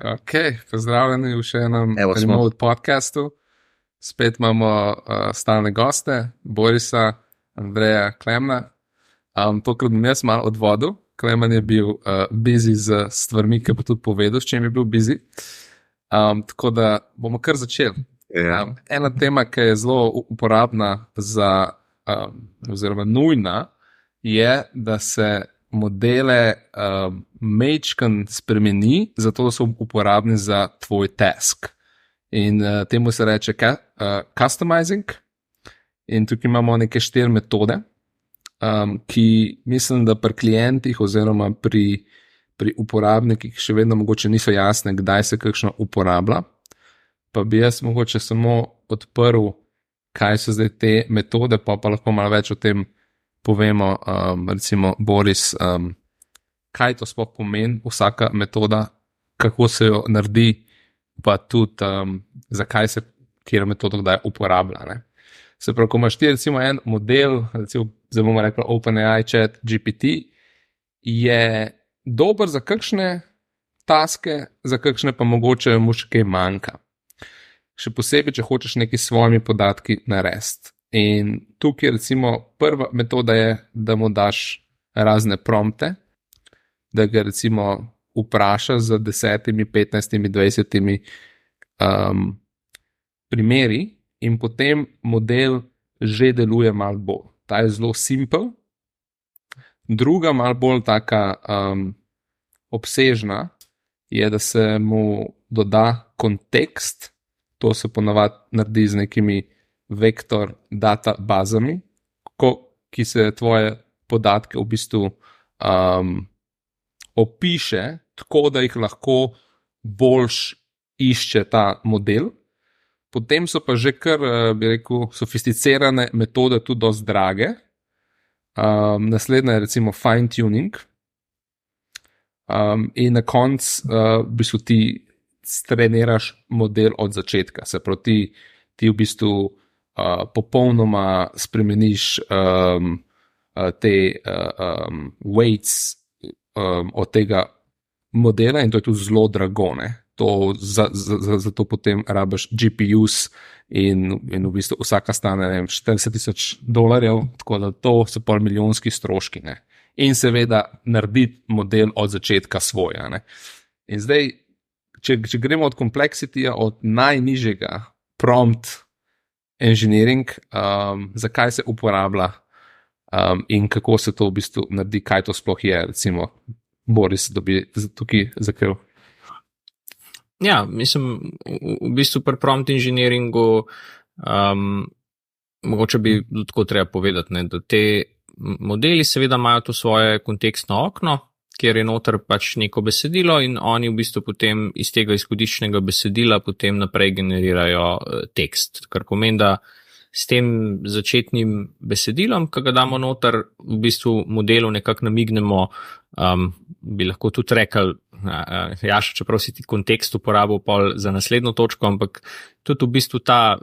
Ok, pozdravljeni v še enem Evo smo. remote podcastu. Spet imamo stalne goste, Borisa, Andreja, Klemna. Tokrat bom jaz malo odvodil. Klemen je bil busy z stvarmi, ki bo tudi povedal, s čim je bil busy. Tako da bomo kar začeli. Ja. Ena tema, ki je zelo uporabna za, oziroma nujna, je, da se modele majčken spremeni, zato so uporabni za tvoj task. In temu se reče customizing. In tukaj imamo neke 4 metode, ki mislim, da pri klientih oziroma pri uporabnikih še vedno mogoče niso jasne, kdaj se kakšno uporablja. Pa bi jaz mogoče samo odprl, kaj so zdaj te metode, pa lahko malo več o tem povemo, recimo Boris, kaj to sploh pomeni, vsaka metoda, kako se jo naredi, pa tudi zakaj se kjer metodo kdaj uporablja. Ne? Se pravi, ko imaš ti recimo en model, recimo zdaj bomo rekli OpenAI Chat GPT, je dober za kakšne taske, za kakšne pa mogoče mu še kaj manjka. Še posebej, če hočeš nekaj s svojimi podatki narediti. In tukaj recimo prva metoda je, da mu daš razne prompte, da ga recimo vprašaš za 10, 15, 20 primeri in potem model že deluje malo bolj. Ta je zelo simpel. Druga, malo bolj taka obsežna, je, da se mu doda kontekst. To se ponavadi naredi z nekimi vektor databazami, ki se tvoje podatke v bistvu opiše, tako da jih lahko boljš išče ta model. Potem so pa že kar, bi rekel, sofisticirane metode, tudi dosti drage. Naslednja je recimo fine tuning. In na koncu v bistvu ti streniraš model od začetka. Se pravi, ti v bistvu popolnoma spremeniš te weights od tega modela in to je tudi zelo drago. Zato potem rabiš GPUs in v bistvu vsaka stane $40,000, tako da to so pol milijonski stroški. Ne? In seveda narediti model od začetka svoja. Ne? In zdaj, če gremo od kompleksitija, od najnižjega prompt engineering, zakaj se uporablja in kako se to v bistvu naredi, kaj to sploh je, recimo Boris, da bi tukaj zakril. Ja, mislim, v bistvu pri prompt engineeringu mogoče bi tako treba povedati, ne, da te modeli seveda imajo to svoje kontekstno okno, kjer je noter pač neko besedilo in oni v bistvu potem iz tega izhodiščnega besedila potem naprej generirajo tekst, kar pomeni, da s tem začetnim besedilom, ki ga damo noter, v bistvu modelu nekako namignemo, bi lahko tudi rekel, Jaša, čeprav si ti kontekst uporabil pol za naslednjo točko, ampak tudi v bistvu ta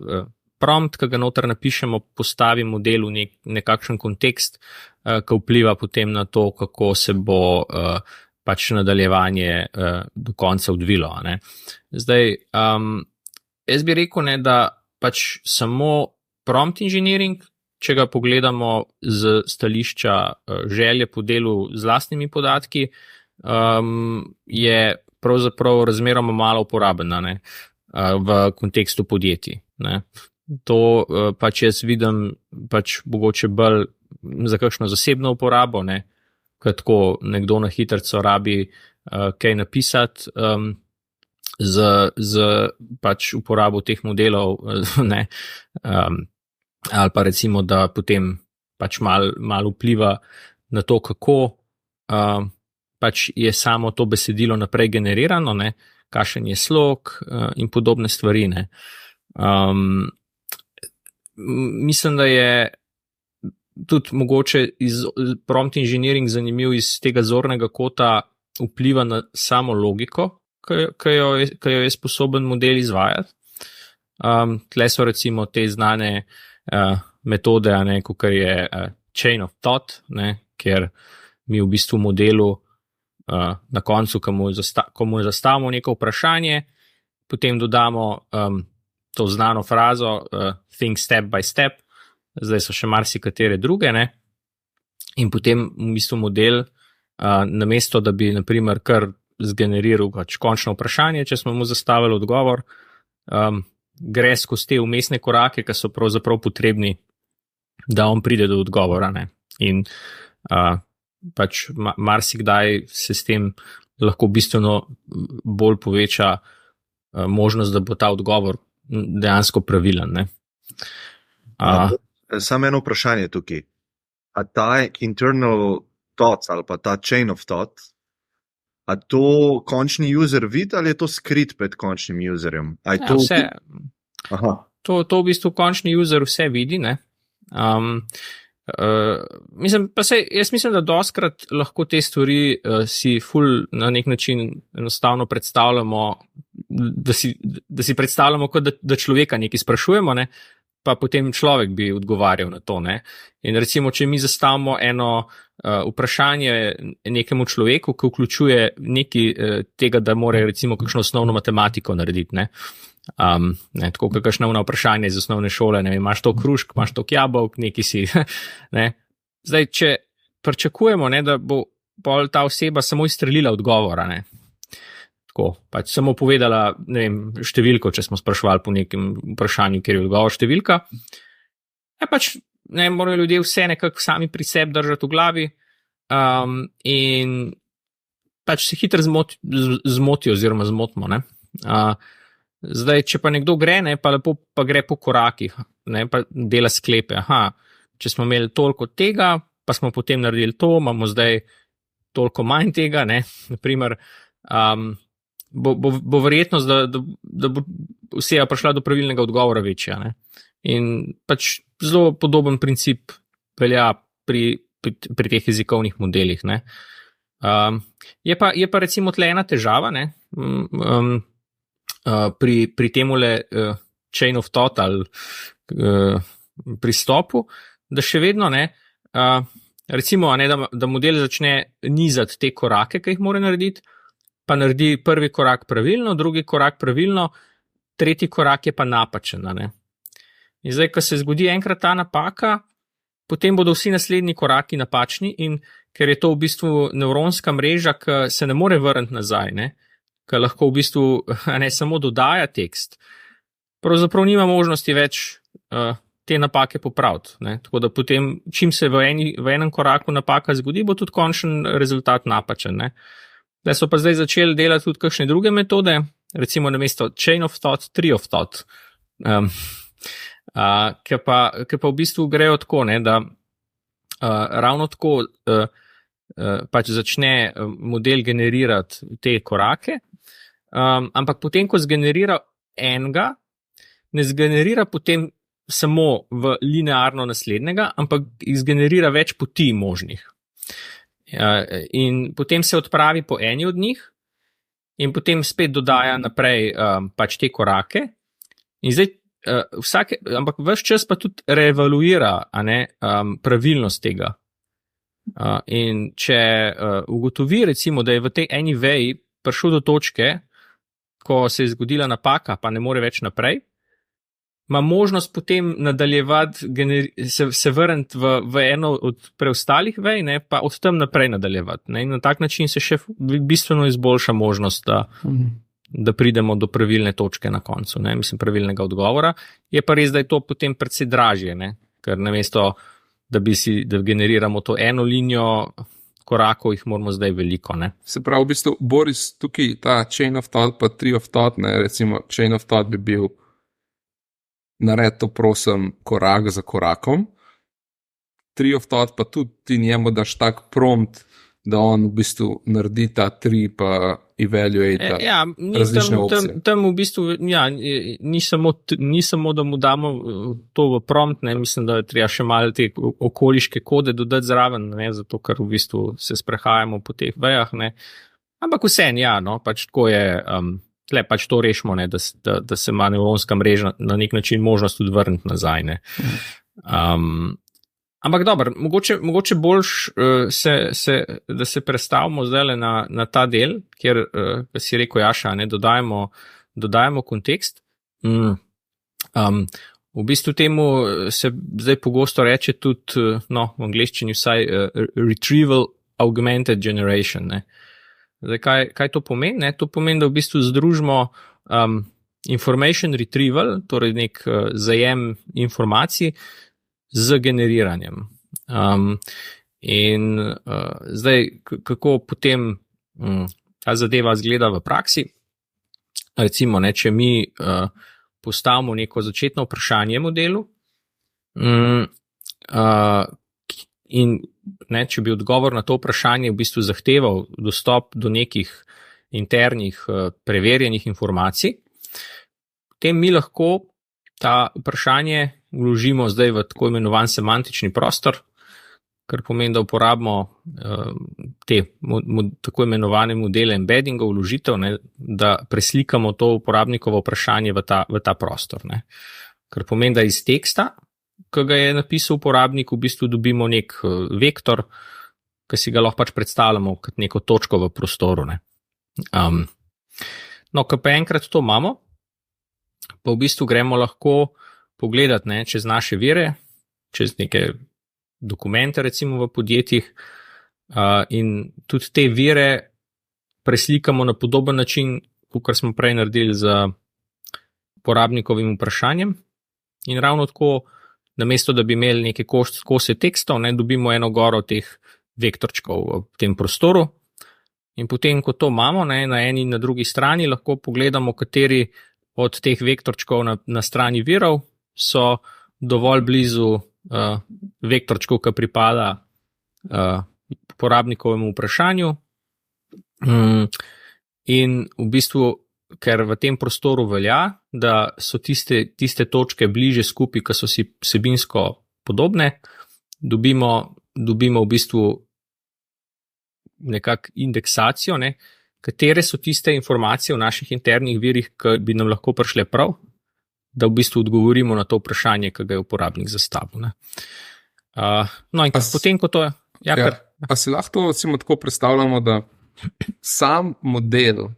prompt, ki ga noter napišemo, postavi modelu nekakšen kontekst, ki vpliva potem na to, kako se bo pač nadaljevanje do konca odvilo. Ne. Zdaj, jaz bi rekel, ne, da pač samo prompt engineering, če ga pogledamo z stališča želje po delu z lastnimi podatki, je pravzaprav razmeroma malo uporabna, ne, v kontekstu podjetij. Ne. To pač jaz vidim pač mogoče bolj za kakšno zasebno uporabo, ne, ko tako nekdo na hitrico rabi kaj napisati z pač uporabo teh modelov, ne, ali pa recimo, da potem pač malo vpliva na to, kako pač je samo to besedilo naprej generirano, ne, kakšen je slog in podobne stvari. Ne. Mislim, da je tudi mogoče prompt engineering zanimiv iz tega zornega kota vpliva na samo logiko, ki jo je sposoben model izvajati. Tle so recimo te znane metode, kot je chain of thought, ne, kjer mi v bistvu modelu na koncu, ko mu zastavimo neko vprašanje, potem dodamo to znano frazo think step by step, zdaj so še marsikatere druge, ne? In potem v bistvu model, namesto da bi naprimer kar zgeneriral pač končno vprašanje, če smo mu zastavili odgovor, gre skozi te vmesne korake, ki so pravzaprav potrebni, da on pride do odgovora, ne? In pač marsikdaj se s tem lahko bistveno bolj poveča možnost, da bo ta odgovor dejansko pravilen, ne? Samo eno vprašanje tukaj. A ta internal thoughts ali pa ta chain of thought, a to končni user vidi ali je to skrit pred končnim userjem? Vse. Aha. To v bistvu končni user vse vidi, ne? Jaz mislim, da doskrat lahko te stvari si ful na nek način enostavno predstavljamo, da si predstavljamo, kot da človeka nekaj sprašujemo, ne? Pa potem človek bi odgovarjal na to, ne? In recimo, če mi zastavimo eno vprašanje nekemu človeku, ki vključuje nekaj tega, da mora recimo kakšno osnovno matematiko narediti, ne? Tako kakšno vprašanje iz osnovne šole, ne, imaš to krušk, imaš to jabolk, neki si, ne. Zdaj, če pričakujemo, ne, da bo pol ta oseba samo izstrelila odgovora, ne, tako, pač samo povedala, ne vem, številko, če smo spraševali po nekem vprašanju, kjer je odgovor številka, pač, ne, morajo ljudje vse nekako sami pri sebi držati v glavi, in pač se hitro zmotijo oziroma zmotimo, ne. Zdaj, če pa nekdo gre, ne, pa lepo pa gre po korakih, ne, pa dela sklepe, če smo imeli toliko tega, pa smo potem naredili to, imamo zdaj toliko manj tega, ne, naprimer, bo verjetnost, da bo oseba prišla do pravilnega odgovora večja, ne. In pač zelo podoben princip velja pri teh jezikovnih modelih, ne. Je pa recimo tle ena težava, ne, pri temule chain of thought ali pristopu, da še vedno, ne, recimo, ne, da model začne nizati te korake, ki jih mora narediti, pa naredi prvi korak pravilno, drugi korak pravilno, tretji korak je pa napačen, ne. In zdaj, ko se zgodi enkrat ta napaka, potem bodo vsi naslednji koraki napačni in ker je to v bistvu nevronska mreža, ki se ne more vrniti nazaj, ne, ki lahko v bistvu ne samo dodaja tekst, pravzaprav nima možnosti več te napake popraviti, ne. Tako da potem, čim se v enem koraku napaka zgodi, bo tudi končen rezultat napačen, ne. Da so pa zdaj začeli delati tudi kakšne druge metode, recimo namesto chain of thought, tree of thought, ki pa v bistvu grejo tako, ne, da ravno tako pač začne model generirati te korake, ampak potem, ko zgenerira enega, ne zgenerira potem samo v linearno naslednjega, ampak zgenerira več poti možnih. In potem se odpravi po eni od njih in potem spet dodaja naprej pač te korake in zdaj ampak ves čas pa tudi reevaluira, pravilnost tega. In če ugotovi recimo, da je v tej eni veji prišel do točke, ko se je zgodila napaka, pa ne more več naprej, ima možnost potem nadaljevati, se vrniti v eno od preostalih vej, ne, pa od tam naprej nadaljevati. Ne, in na tak način se še bistveno izboljša možnost, da pridemo do pravilne točke na koncu, ne, mislim, pravilnega odgovora. Je pa res, da je to potem precej dražje, ne, ker namesto, da generiramo to eno linijo korakov, jih moramo zdaj veliko, ne. Se pravi, v bistvu, Boris, tukaj ta chain of thought pa tree of thought, ne, recimo chain of thought bi bil nared to, prosim, korak za korakom. Tree of thought pa tudi ti njemu daš tak prompt, da on v bistvu naredi ta tree pa evaluate različne opcije. Tam v bistvu, ni samo, da mu damo to v prompt, ne, mislim, da je treba še malo te okoliške kode dodati zraven, ne, zato ker v bistvu se sprehajamo po teh vejah, ne. Ampak vseeno, no, pač tako je, tle pač to rešimo, ne, da se ima nevronska mreža na nek način možnost tudi vrniti nazaj, ne. Ampak dobro, mogoče boljš, da se prestavimo zdaj na ta del, kjer si rekel Jaša, ne, dodajamo kontekst. V bistvu temu se zdaj pogosto reče tudi, v angleščini vsaj, retrieval augmented generation. Ne. Zdaj, kaj to pomeni? Ne? To pomeni, da v bistvu združimo information retrieval, torej nek zajem informacij, z generiranjem. Zdaj, kako potem ta zadeva izgleda v praksi? Recimo, ne, če mi postavimo neko začetno vprašanje modelu in ne, če bi odgovor na to vprašanje v bistvu zahteval dostop do nekih internih preverjenih informacij, potem mi lahko ta vprašanje vložimo zdaj v tako imenovan semantični prostor, kar pomeni, da uporabimo te tako imenovane modele embeddingov, vložitev, ne, da preslikamo to uporabnikovo vprašanje v ta prostor. Ne. Kar pomeni, da iz teksta, ki ga je napisal uporabnik, v bistvu dobimo nek vektor, ki si ga lahko pač predstavljamo kot neko točko v prostoru. Ne. Ko pa enkrat to imamo, pa v bistvu gremo lahko pogledati, ne, čez naše vire, čez neke dokumente recimo v podjetjih in tudi te vire preslikamo na podoben način, kot smo prej naredili z uporabnikovim vprašanjem in ravno tako, namesto da bi imeli neke kose tekstov, ne, dobimo eno goro teh vektorčkov v tem prostoru in potem, ko to imamo, ne, na eni in na drugi strani, lahko pogledamo, kateri od teh vektorčkov na strani virov so dovolj blizu vektorčkov, ki pripada uporabnikovemu vprašanju. In v bistvu, ker v tem prostoru velja, da so tiste točke bliže skupaj, ki so si vsebinsko podobne, dobimo v bistvu nekak indeksacijo, ne, katere so tiste informacije v naših internih virih, ki bi nam lahko prišle prav, da v bistvu odgovorimo na to vprašanje, ki ga je uporabnik zastavil. In potem, ko to je... Pa si lahko recimo tako predstavljamo, da sam model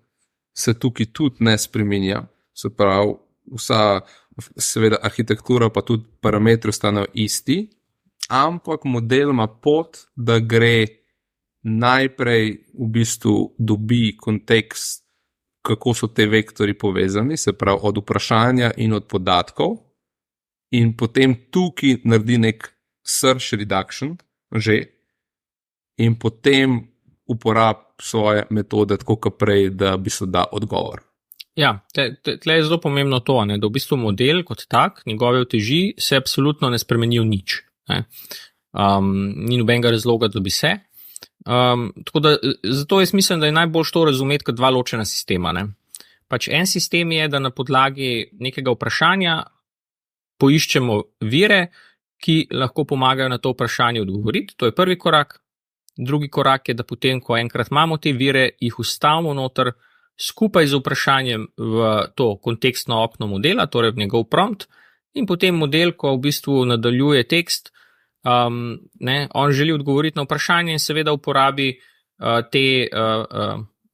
se tukaj tudi ne spreminja, se pravi, vsa seveda arhitektura pa tudi parametri ostanejo isti, ampak model ima pot, da gre najprej v bistvu dobi kontekst, kako so te vektori povezani, se pravi od vprašanja in od podatkov, in potem tukaj naredi nek search reduction že in potem uporab svoje metode tako kot prej, da bi se da odgovor. Ja, tle je zelo pomembno to, ne, da v bistvu model kot tak, njegove uteži se absolutno ne spremenijo nič. Ne. Ni nobenega razloga, da bi se. Tako da, zato jaz mislim, da je najbolj to razumeti kot dva ločena sistema. Ne. Pač en sistem je, da na podlagi nekega vprašanja poiščemo vire, ki lahko pomagajo na to vprašanje odgovoriti. To je prvi korak. Drugi korak je, da potem, ko enkrat imamo te vire, jih vstavimo noter skupaj z vprašanjem v to kontekstno okno modela, torej v njegov prompt, in potem model, ko v bistvu nadaljuje tekst, on želi odgovoriti na vprašanje in seveda uporabi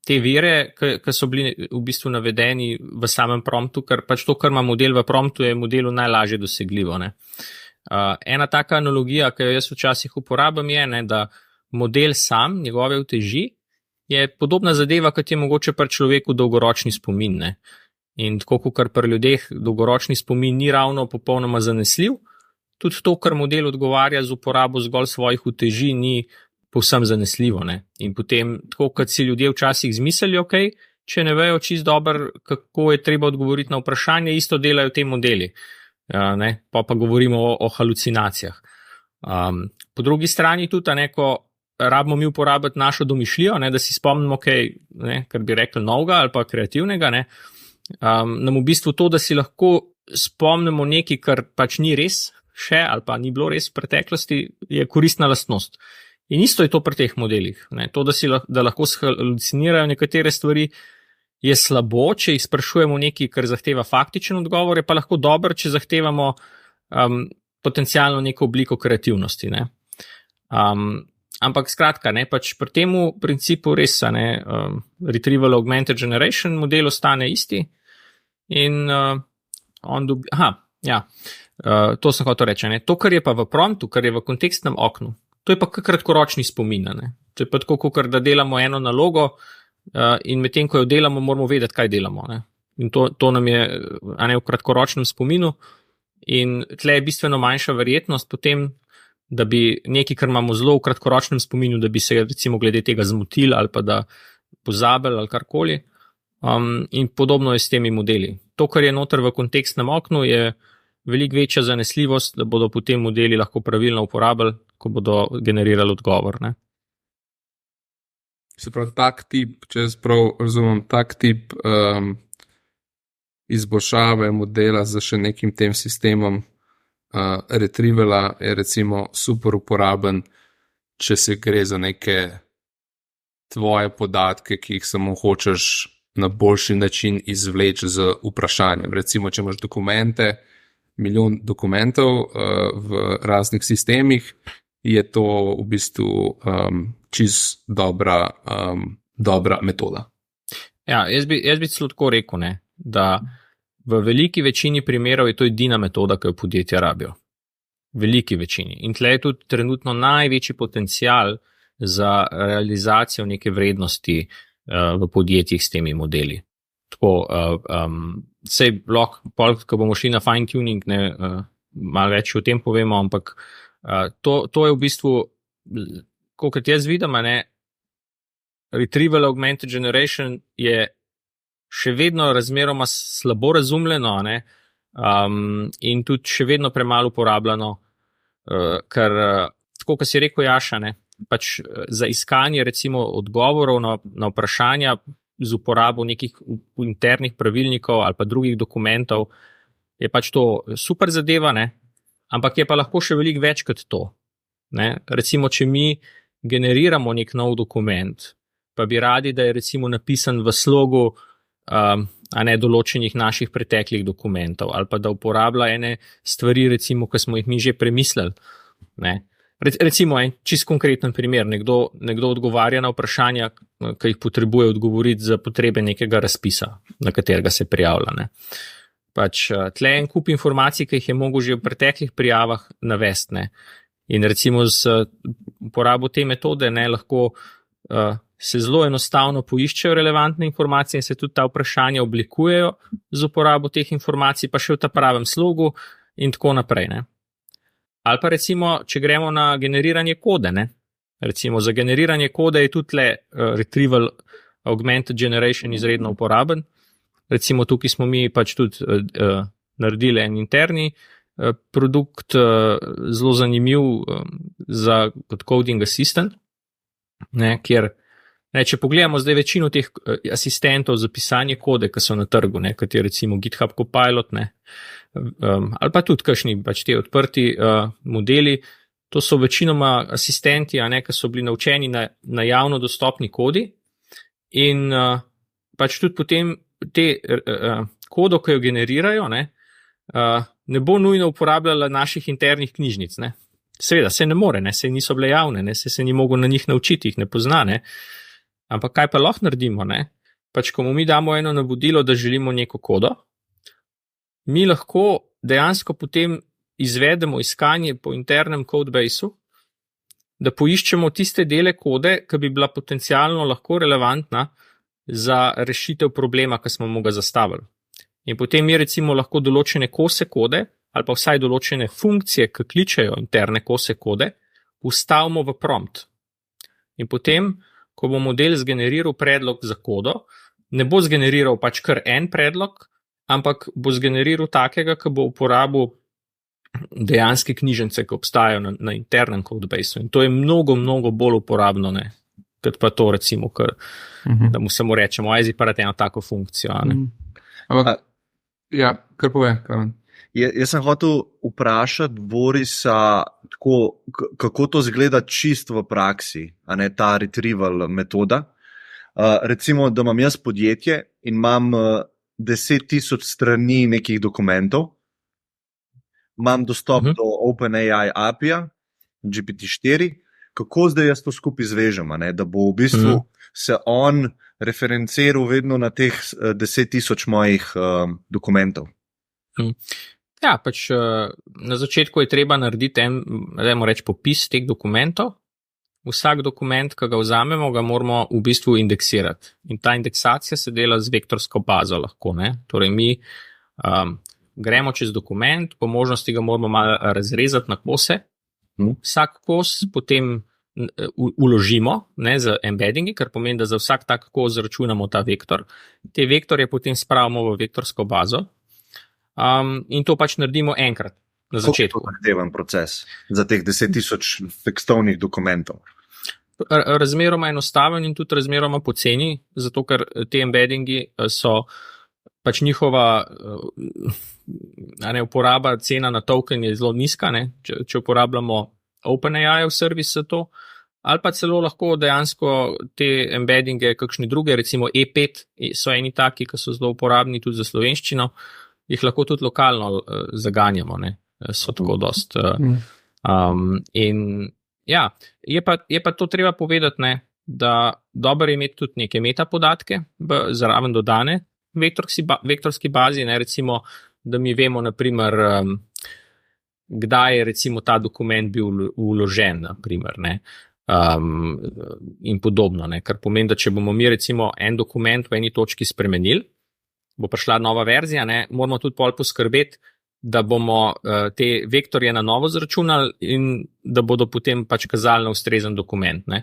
te vire, ki so bili v bistvu navedeni v samem promptu, ker pač to, kar ima model v promptu, je modelu najlažje dosegljivo. Ne. Ena taka analogija, ki jo jaz včasih uporabljam, je, ne, da model sam, njegove uteži, je podobna zadeva, kot je mogoče pri človeku dolgoročni spomin. Ne. In tako, kot pri ljudeh dolgoročni spomin ni ravno popolnoma zanesljiv, tudi to, kar model odgovarja z uporabo zgolj svojih uteži, ni povsem zanesljivo. Ne. In potem, tako kot si ljudje včasih izmislijo, če ne vejo čisto dobro, kako je treba odgovoriti na vprašanje, isto delajo te modeli. Pa govorimo o halucinacijah. Po drugi strani tudi, ko rabimo mi uporabiti našo domišljijo, da si spomnimo kaj, kar bi rekli novega ali pa kreativnega, nam v bistvu to, da si lahko spomnimo nekaj, kar pač ni res še ali pa ni bilo res v preteklosti, je koristna lastnost. In isto je to pri teh modelih. To, da lahko halucinirajo nekatere stvari, je slabo, če jih sprašujemo nekaj, kar zahteva faktičen odgovor, je pa lahko dobro, če zahtevamo potencialno neko obliko kreativnosti. Ne. Ampak skratka, ne, pač pri temu principu res Retrieval Augmented Generation model ostane isti in to sem hotel reči. Ne. To, kar je pa v promptu, kar je v kontekstnem oknu, to je pa kratkoročni spomin. Ne. To je pa tako, kot da delamo eno nalogo in medtem, ko jo delamo, moramo vedeti, kaj delamo. Ne. In to nam je v kratkoročnem spominu in tle je bistveno manjša verjetnost potem, da bi nekaj, kar imamo zelo v kratkoročnem spominu, da bi se recimo glede tega zmotili ali pa da pozabili ali karkoli. In podobno je s temi modeli. To, kar je noter v kontekstnem oknu, je veliko večja zanesljivost, da bodo potem modeli lahko pravilno uporabili, ko bodo generirali odgovor. Ne? Se pravi, tak tip, če jaz prav razumem, tak tip izboljšave modela za še nekim tem sistemom retrievala je recimo super uporaben, če se gre za neke tvoje podatke, ki jih samo hočeš na boljši način izvleči z vprašanjem. Recimo, če imaš dokumente, milijon dokumentov v raznih sistemih, je to v bistvu čist dobra metoda. Ja, jaz bi celo tako rekel, ne, da v veliki večini primerov je to edina metoda, ki jo podjetja rabijo. Veliki večini. In tle je tudi trenutno največji potencial za realizacijo neke vrednosti v podjetjih s temi modeli. Tako, sej lahko, ko bomo šli na fine tuning, malo več o tem povemo, ampak to je v bistvu, kolikor jaz vidim, Retrieval Augmented Generation je še vedno razmeroma slabo razumljeno, in tudi še vedno premalo uporabljeno, ker, tako kot si rekel Jaša, pač za iskanje recimo odgovorov na vprašanja z uporabo nekih internih pravilnikov ali pa drugih dokumentov je pač to super zadeva, ampak je pa lahko še veliko več kot to. Recimo, če mi generiramo nek nov dokument, pa bi radi, da je recimo napisan v slogu določenih naših preteklih dokumentov, ali pa da uporablja ene stvari, recimo, ki smo jih mi že premislili. Recimo en čist konkreten primer, nekdo odgovarja na vprašanja, ki jih potrebuje odgovoriti za potrebe nekega razpisa, na katerega se prijavlja. Pač tle en kup informacij, ki jih je mogel že v preteklih prijavah navesti. In recimo z uporabo te metode lahko se zelo enostavno poiščejo relevantne informacije in se tudi ta vprašanja oblikujejo z uporabo teh informacij, pa še v ta pravem slogu in tako naprej. Ali pa recimo, če gremo na generiranje kode, recimo za generiranje kode je tudi Retrieval Augmented Generation izredno uporaben. Recimo tukaj smo mi pač tudi naredili en interni produkt, zelo zanimiv kot coding assistant, kjer če pogledamo zdaj večino teh asistentov za pisanje kode, ki so na trgu, kot je recimo GitHub Copilot, ali pa tudi kakšni pač te odprti modeli, to so večinoma asistenti, ki so bili naučeni na javno dostopni kodi in pač tudi potem te kodo, ki jo generirajo, ne bo nujno uporabljala naših internih knjižnic. Seveda, se ne more, se niso bile javne, se ni mogel na njih naučiti, jih ne pozna, Ampak kaj pa lahko naredimo, Pač, ko mu mi damo eno navodilo, da želimo neko kodo, mi lahko dejansko potem izvedemo iskanje po internem codebaseu, da poiščemo tiste dele kode, ki bi bila potencialno lahko relevantna za rešitev problema, ki smo mu ga zastavili. In potem mi recimo lahko določene kose kode ali pa vsaj določene funkcije, ki kličejo interne kose kode, vstavimo v prompt. In potem, ko bo model zgeneriral predlog za kodo, ne bo zgeneriral pač kar en predlog, ampak bo zgeneriral takega, ki bo uporabil dejanske knjižnice, ki obstajajo na internem codebaseu. In to je mnogo, mnogo bolj uporabno, kot pa to recimo, da mu samo rečemo, zdaj pa eno tako funkcijo. Ampak, ja, kar pove, Karan. Jaz sem hotel vprašati Borisa, kako to zgleda čist v praksi, ta retrieval metoda. Recimo, da imam jaz podjetje in imam 10,000 strani nekih dokumentov. imam dostop do OpenAI API-ja, GPT-4, kako zdaj jaz to skupaj zvežem, da bo v bistvu se on referenciral vedno na teh 10,000 mojih dokumentov. Ja, pač na začetku je treba narediti dajmo reči, popis teh dokumentov. Vsak dokument, ki ga vzamemo, ga moramo v bistvu indeksirati. In ta indeksacija se dela z vektorsko bazo lahko, ne. Torej mi gremo čez dokument, po možnosti ga moramo malo razrezati na kose. Vsak kos potem uložimo, ne, z embeddingi, kar pomeni, da za vsak tak kos zračunamo ta vektor. Te vektorje potem spravimo v vektorsko bazo. In to pač naredimo enkrat na začetku. Kako je to zahteven proces za teh 10,000 tekstovnih dokumentov? Razmeroma enostaven in tudi razmeroma poceni, zato ker te embeddingi so pač njihova uporaba, cena na token je zelo nizka, ne? Če uporabljamo OpenAI-ov servis za to, ali pa celo lahko dejansko te embeddinge, kakšne druge, recimo E5 so eni taki, ki so zelo uporabni tudi za slovenščino, jih lahko tudi lokalno zaganjamo, ne? So tako dost. In ja, je pa to treba povedati, ne, da dobro je imeti tudi neke metapodatke zraven dodane vektorski bazi, ne, recimo, da mi vemo, naprimer, kdaj je recimo ta dokument bil vložen, naprimer, ne, in podobno, ne, kar pomeni, da če bomo mi recimo en dokument v eni točki spremenili, bo prišla nova verzija, ne, moramo tudi pol poskrbeti, da bomo te vektorje na novo zračunali in da bodo potem pač kazali na ustrezen dokument, ne.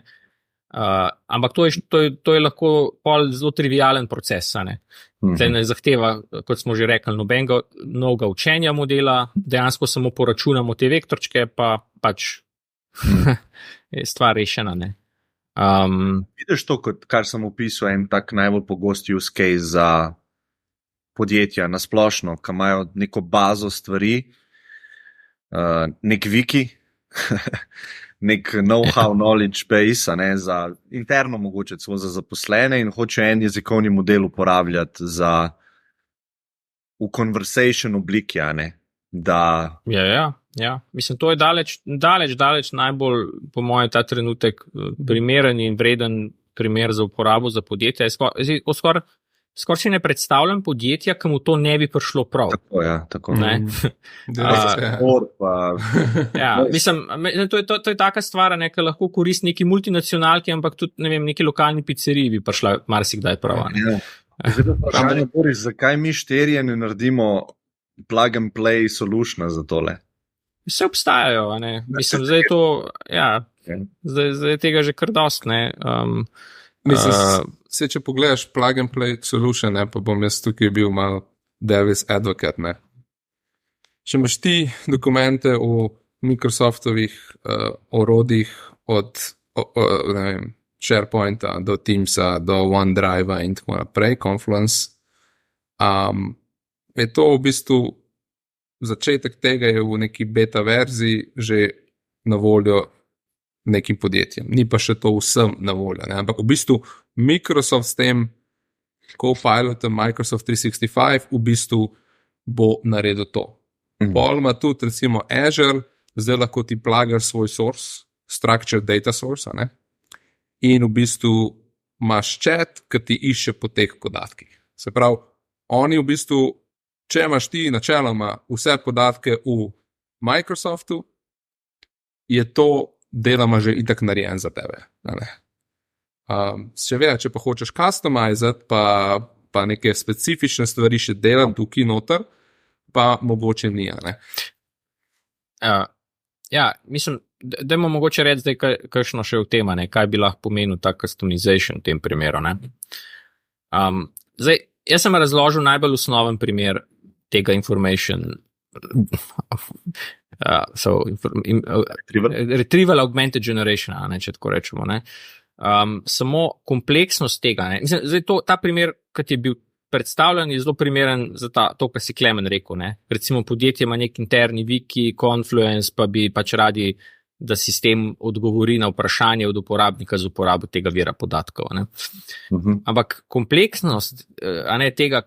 Ampak to je lahko pol zelo trivialen proces, ne. Tle ne zahteva, kot smo že rekli, nobenega novega učenja modela, dejansko samo poračunamo te vektorčke, pa pač je stvar rešena, ne. Vidiš to, kar sem opisal, en tak najbolj pogost use case za podjetja na splošno, ki imajo neko bazo stvari, nek wiki, nek know-how knowledge base, ne, za interno mogoče celo za zaposlene in hoče en jezikovni model uporabljati v conversation obliki, ne, da... Ja. Mislim, to je daleč najbolj, po mojem, ta trenutek primeren in vreden primer za uporabo za podjetje. Skoraj si ne predstavljam podjetja, ki mu to ne bi prišlo prav. Tako, ja, tako. Ne? Mislim, to je taka stvar, ne, ki lahko koristi neki multinacionalki, ampak tudi, ne vem, neki lokalni pizzeriji bi prišla marsikdaj prav. Vprašanje, Boris, zakaj mi štirje ne naredimo plug and play solution za tole? Vse obstajajo, ne. Mislim, zdaj to, ja, zdaj tega že kar dost, ne. Mislim, če pogledaš plug and play solution, ne, pa bom jaz tukaj bil malo devil's advocate, ne. Če imaš ti dokumente v Microsoftovih orodjih od ne vem, SharePointa do Teamsa, do OneDrive-a in tako naprej, Confluence, je to v bistvu začetek tega je v neki beta verziji že na voljo nekim podjetjem. Ni pa še to vsem na voljo, ne? Ampak v bistvu Microsoft s tem Copilotom Microsoft 365 v bistvu bo naredil to. Pol ima tudi recimo Azure, zdaj lahko ti plagaš svoj source, structured data source, ne? In v bistvu imaš chat, ki ti išče po teh podatkih. Se pravi, oni v bistvu, če imaš ti načeloma vse podatke v Microsoftu, je to deloma že itak narejen za tebe. Če pa hočeš customizati, pa neke specifične stvari še delam tukaj noter, pa mogoče ni, ne? Ja, mislim, dajmo mogoče reči zdaj kakšno še v tema, ne, kaj bi lahko pomenil ta customization v tem primeru, ne. Zdaj, jaz sem razložil najbolj osnoven primer tega information retrieval augmented generation, ne, če tako rečemo, ne. Samo kompleksnost tega, ne. Mislim, zdaj ta primer, kot je bil predstavljen, je zelo primeren za to, kar si Klemen rekel, ne. Recimo podjetje ima nek interni wiki, Confluence, pa bi pač radi, da sistem odgovori na vprašanje od uporabnika z uporabo tega vira podatkov, ne. Ampak kompleksnost, a ne, tega,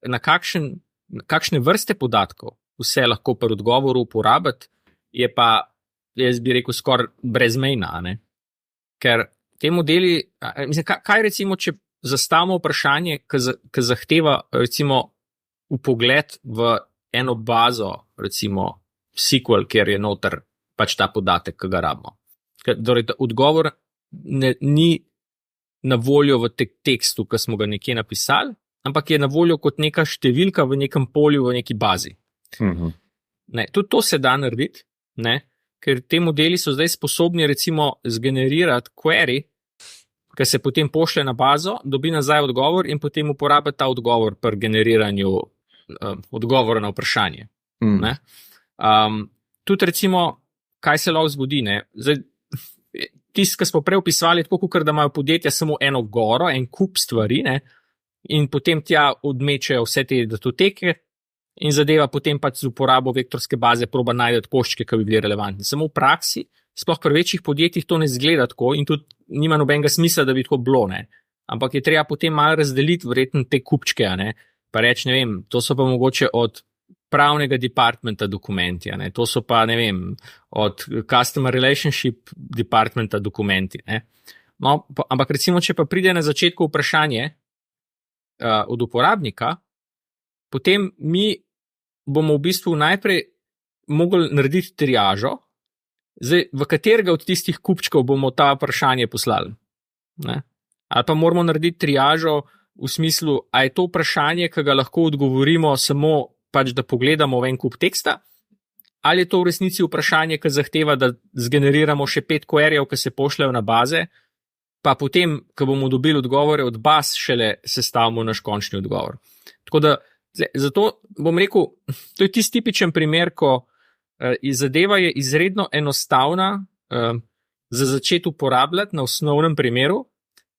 na kakšne vrste podatkov vse lahko pri odgovoru uporabiti, je pa, jaz bi rekel, skoraj brezmejna, ne? Ker te modeli, mislim, kaj recimo, če zastavimo vprašanje, ki zahteva recimo vpogled v eno bazo, recimo SQL, kjer je noter pač ta podatek, ki ga rabimo. Torej, odgovor ni na voljo v tekstu, ki smo ga nekje napisali, ampak je na voljo kot neka številka v nekem polju, v neki bazi. Ne, tudi to se da narediti, ne? Ker te modeli so zdaj sposobni recimo zgenerirati query, ki se potem pošlje na bazo, dobi nazaj odgovor in potem uporabi ta odgovor pri generiranju odgovora na vprašanje. Ne? Tudi recimo, kaj se lahko zgodi, ne? Zdaj, tisti, ki smo prej opisovali, tako kot da imajo podjetja samo eno goro, en kup stvari, ne? In potem tja odmečajo vse te datoteke in zadeva potem pač z uporabo vektorske baze proba najti koščke, ki bi bili relevantni. Samo v praksi, sploh pri večjih podjetjih to ne zgleda tako in tudi nima nobenega smisla, da bi tako bilo, ne? Ampak je treba potem malo razdeliti verjetno te kupčke, ne? Pa reči, ne vem, to so pa mogoče od pravnega departmenta dokumenti, ne? To so pa, ne vem, od customer relationship departmenta dokumenti, ne? No, ampak recimo, če pa pride na začetku vprašanje od uporabnika, potem mi bomo v bistvu najprej mogli narediti triažo, zdaj, v katerega od tistih kupčkov bomo ta vprašanje poslali. Ne? Ali pa moramo narediti triažo v smislu, a je to vprašanje, ki ga lahko odgovorimo samo pač, da pogledamo v en kup teksta, ali je to v resnici vprašanje, ki zahteva, da zgeneriramo še 5 queryjev, ki se pošljajo na baze, pa potem, ko bomo dobili odgovore od baz, šele sestavimo naš končni odgovor. Tako da, zato bom rekel, to je tisti tipičen primer, ko zadeva je izredno enostavna za začeti uporabljati na osnovnem primeru,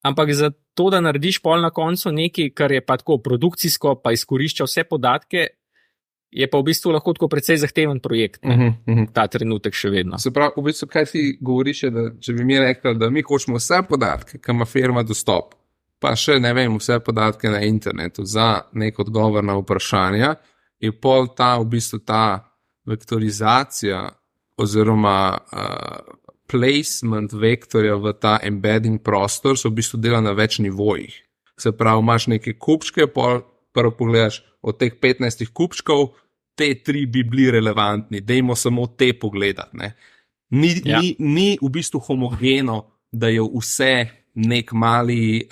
ampak za to, da narediš pol na koncu nekaj, kar je pa tako produkcijsko, pa izkorišča vse podatke, je pa v bistvu lahko tako precej zahteven projekt, ta trenutek še vedno. Se pravi, v bistvu, kaj ti govoriš, je, da če bi mi rekli, da mi hočemo vse podatke, ki ima firma dostop, pa še ne vem, vse podatke na internetu za nek odgovor na vprašanja, je pol ta v bistvu ta vektorizacija oziroma placement vektorja v ta embedding prostor so v bistvu dela na več nivojih. Se pravi, imaš neke kupčke, pol prvo pogledaš od teh 15 kupčkov, te 3 bi bili relevantni, dajmo samo te pogledati. Ne? Ni v bistvu homogeno, da je vse nek mali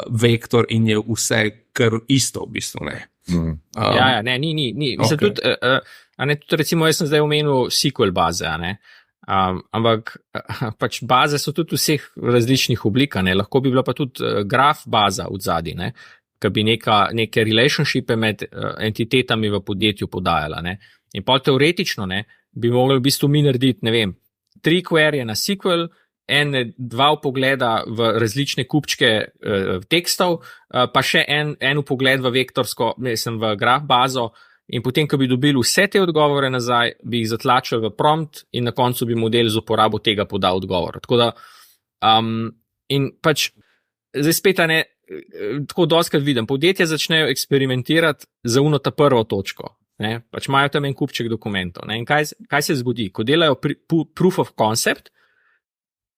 vektor in je vse kar isto v bistvu. Ne? Ni. Mislim, okay. Tudi recimo jaz sem zdaj omenil SQL baze, ne? Ampak pač baze so tudi vseh različnih oblik, ne? Lahko bi bila pa tudi graf baza od zadaj, ne? Ki bi neke relationshipe med entitetami v podjetju podajala. Ne? In pa teoretično bi mogli v bistvu mi narediti, ne vem, 3 queryje na SQL, 2 vpogleda v različne kupčke tekstov, pa še en vpogled v vektorsko, v graf bazo, in potem, ko bi dobili vse te odgovore nazaj, bi jih zatlačili v prompt in na koncu bi model z uporabo tega podal odgovor. Tako da, in pač, zdaj spet tako dostkrat vidim, podjetja začnejo eksperimentirati za ta prvo točko. Ne? Pač imajo tam en kupček dokumentov. Ne? In kaj se zgodi? Ko delajo proof of concept,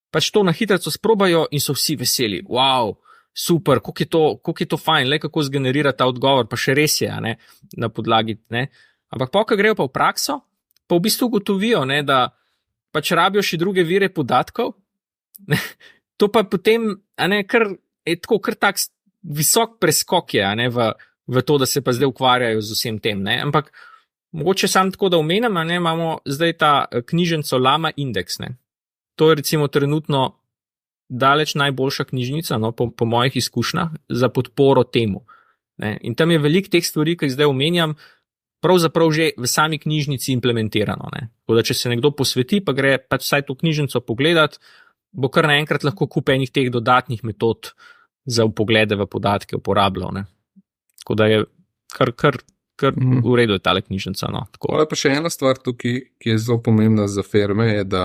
pač to na hitrico sprobajo in so vsi veseli. Wow, super, koliko je to fajn, le kako zgenerira ta odgovor, pa še res je, ne? Na podlagi. Ne? Ampak ko grejo pa v prakso, pa v bistvu ugotovijo, da pač rabijo še druge vire podatkov, ne? To pa potem, kar tak visok preskok je, v to, da se pa zdaj ukvarjajo z vsem tem, ne? Ampak mogoče sam tako, da omenim, imamo zdaj ta knjižnico Lama Index, ne? To je recimo trenutno daleč najboljša knjižnica, po mojih izkušnjah, za podporo temu, ne? In tam je veliko teh stvari, ki jih zdaj omenjam, pravzaprav že v sami knjižnici implementirano, ne? Tako da, če se nekdo posveti, pa gre pač vsaj to knjižnico pogledat, bo kar naenkrat lahko kup enih teh dodatnih metod za vpoglede v podatke uporabljal, ne. Tako da je kar v redu je tale knjižnica, no. Tako. Pa še ena stvar tukaj, ki je zelo pomembna za firme, je, da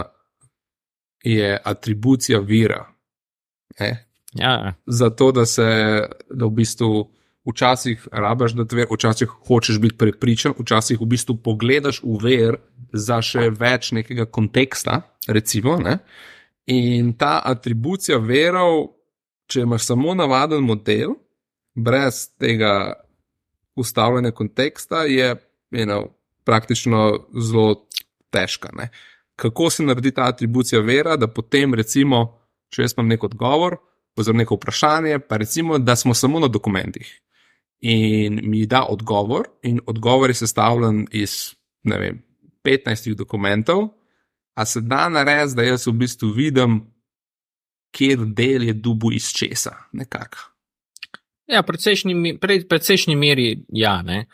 je atribucija vira. Ja. Zato, da v bistvu včasih rabaš dati ver, včasih hočeš biti prepričan, včasih v bistvu pogledaš v ver za še več nekega konteksta, recimo, ne? In ta atribucija verov, če imaš samo navaden model, brez tega ustavljanja konteksta, je praktično zelo težka, ne? Kako se naredi ta atribucija vera, da potem recimo, če jaz imam nek odgovor, oziroma neko vprašanje, pa recimo, da smo samo na dokumentih in mi da odgovor in odgovor je sestavljen iz, 15 dokumentov, a se da narediti, da jaz v bistvu vidim, kjer del je dubu iz česa, nekako. Ja, precejšnji meri, ja, ne.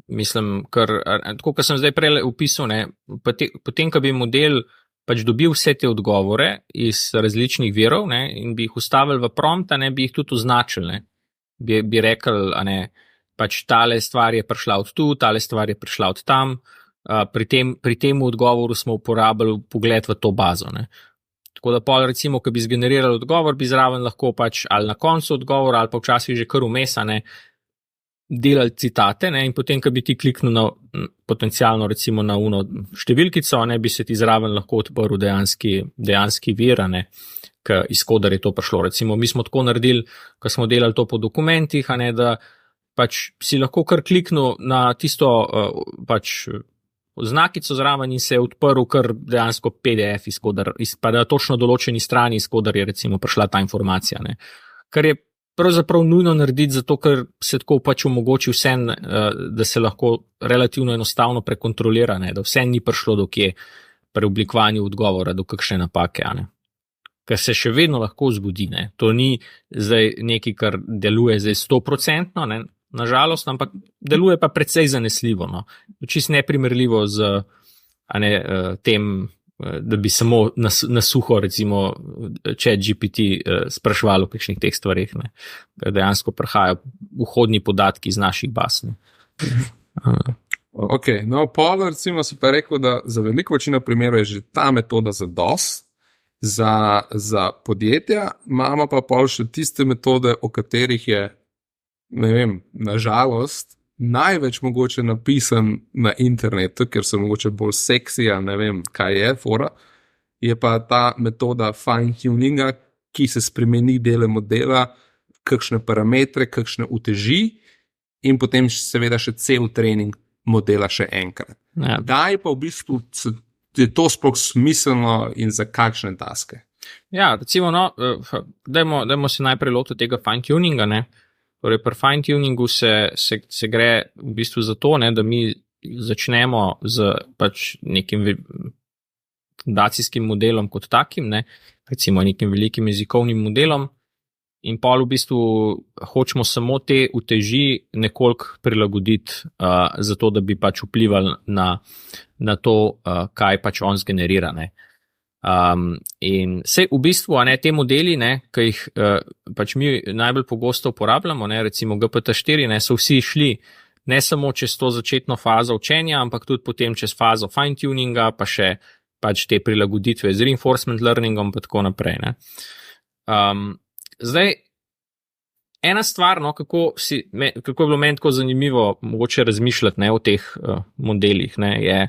Mislim, tako, kot sem zdaj prej opisal, ne, potem, ko bi model pač dobil vse te odgovore iz različnih virov, ne, in bi jih ustavili v prompt, ne, bi jih tudi označili, ne. Bi rekel, pač tale stvar je prišla od tu, tale stvar je prišla od tam, pri tem odgovoru smo uporabili pogled v to bazo, ne. Tako da pol recimo, ko bi zgenerirali odgovor, bi zraven lahko pač ali na koncu odgovora, ali pa včasih že kar vmes, ne, delali citate, ne, in potem, ko bi ti kliknil na potencialno recimo na uno številkico, ne, bi se ti zraven lahko odprl dejanski vir, ne, iz koder je to prišlo. Recimo, mi smo tako naredili, ko smo delali to po dokumentih, ne, da pač si lahko kar kliknil na tisto pač oznakico zraven in se je odprl kar dejansko PDF pa na točno določeni strani, iz koder je recimo prišla ta informacija, ne. Kar je pravzaprav nujno narediti, zato ker se tako pač omogoči vsem, da se lahko relativno enostavno prekontrolira, ne, da vsem ni prišlo do kje pri oblikovanju odgovora, do kakšne napake, ne. Ker se še vedno lahko zgodi, ne. To ni zdaj nekaj, kar deluje zdaj 100%, ne, nažalost, ampak deluje pa precej zanesljivo, no. Čisto neprimerljivo z tem, da bi samo na suho recimo ChatGPT spraševalo o kakšnih teh stvareh, ne. Dejansko prihajajo vhodni podatki iz naših baz, ne. Ok, no, pol recimo se pa rekel, da za veliko večino primerov je že ta metoda zadost za podjetja, imamo pa pol še tiste metode, o katerih je, nažalost, največ mogoče napisan na internetu, ker so mogoče bolj seksi, ne vem, kaj je fora, je pa ta metoda fine-tuninga, ki se spremeni dele modela, kakšne parametre, kakšne uteži in potem seveda še cel trening modela še enkrat. Ja. Daj pa v bistvu je to sploh smiselno in za kakšne taske? Ja, recimo, no, dajmo se najprej loti tega fine-tuninga, ne. Torej, pri fine-tuningu se gre v bistvu za to, ne, da mi začnemo z pač nekim fundacijskim modelom kot takim, ne, recimo nekim velikim jezikovnim modelom, in pol v bistvu hočemo samo te uteži nekoliko prilagoditi, zato da bi pač vplivali na to, kaj pač on zgenerira, ne. In sej v bistvu, te modeli, ne, ki jih pač mi najbolj pogosto uporabljamo, ne, recimo GPT-4, ne, so vsi šli ne samo čez to začetno fazo učenja, ampak tudi potem čez fazo fine-tuninga, pa še pač te prilagoditve z reinforcement learningom pa tako naprej, ne. Zdaj, ena stvar, no, kako je bilo meni tako zanimivo mogoče razmišljati, ne, o teh modelih, ne, je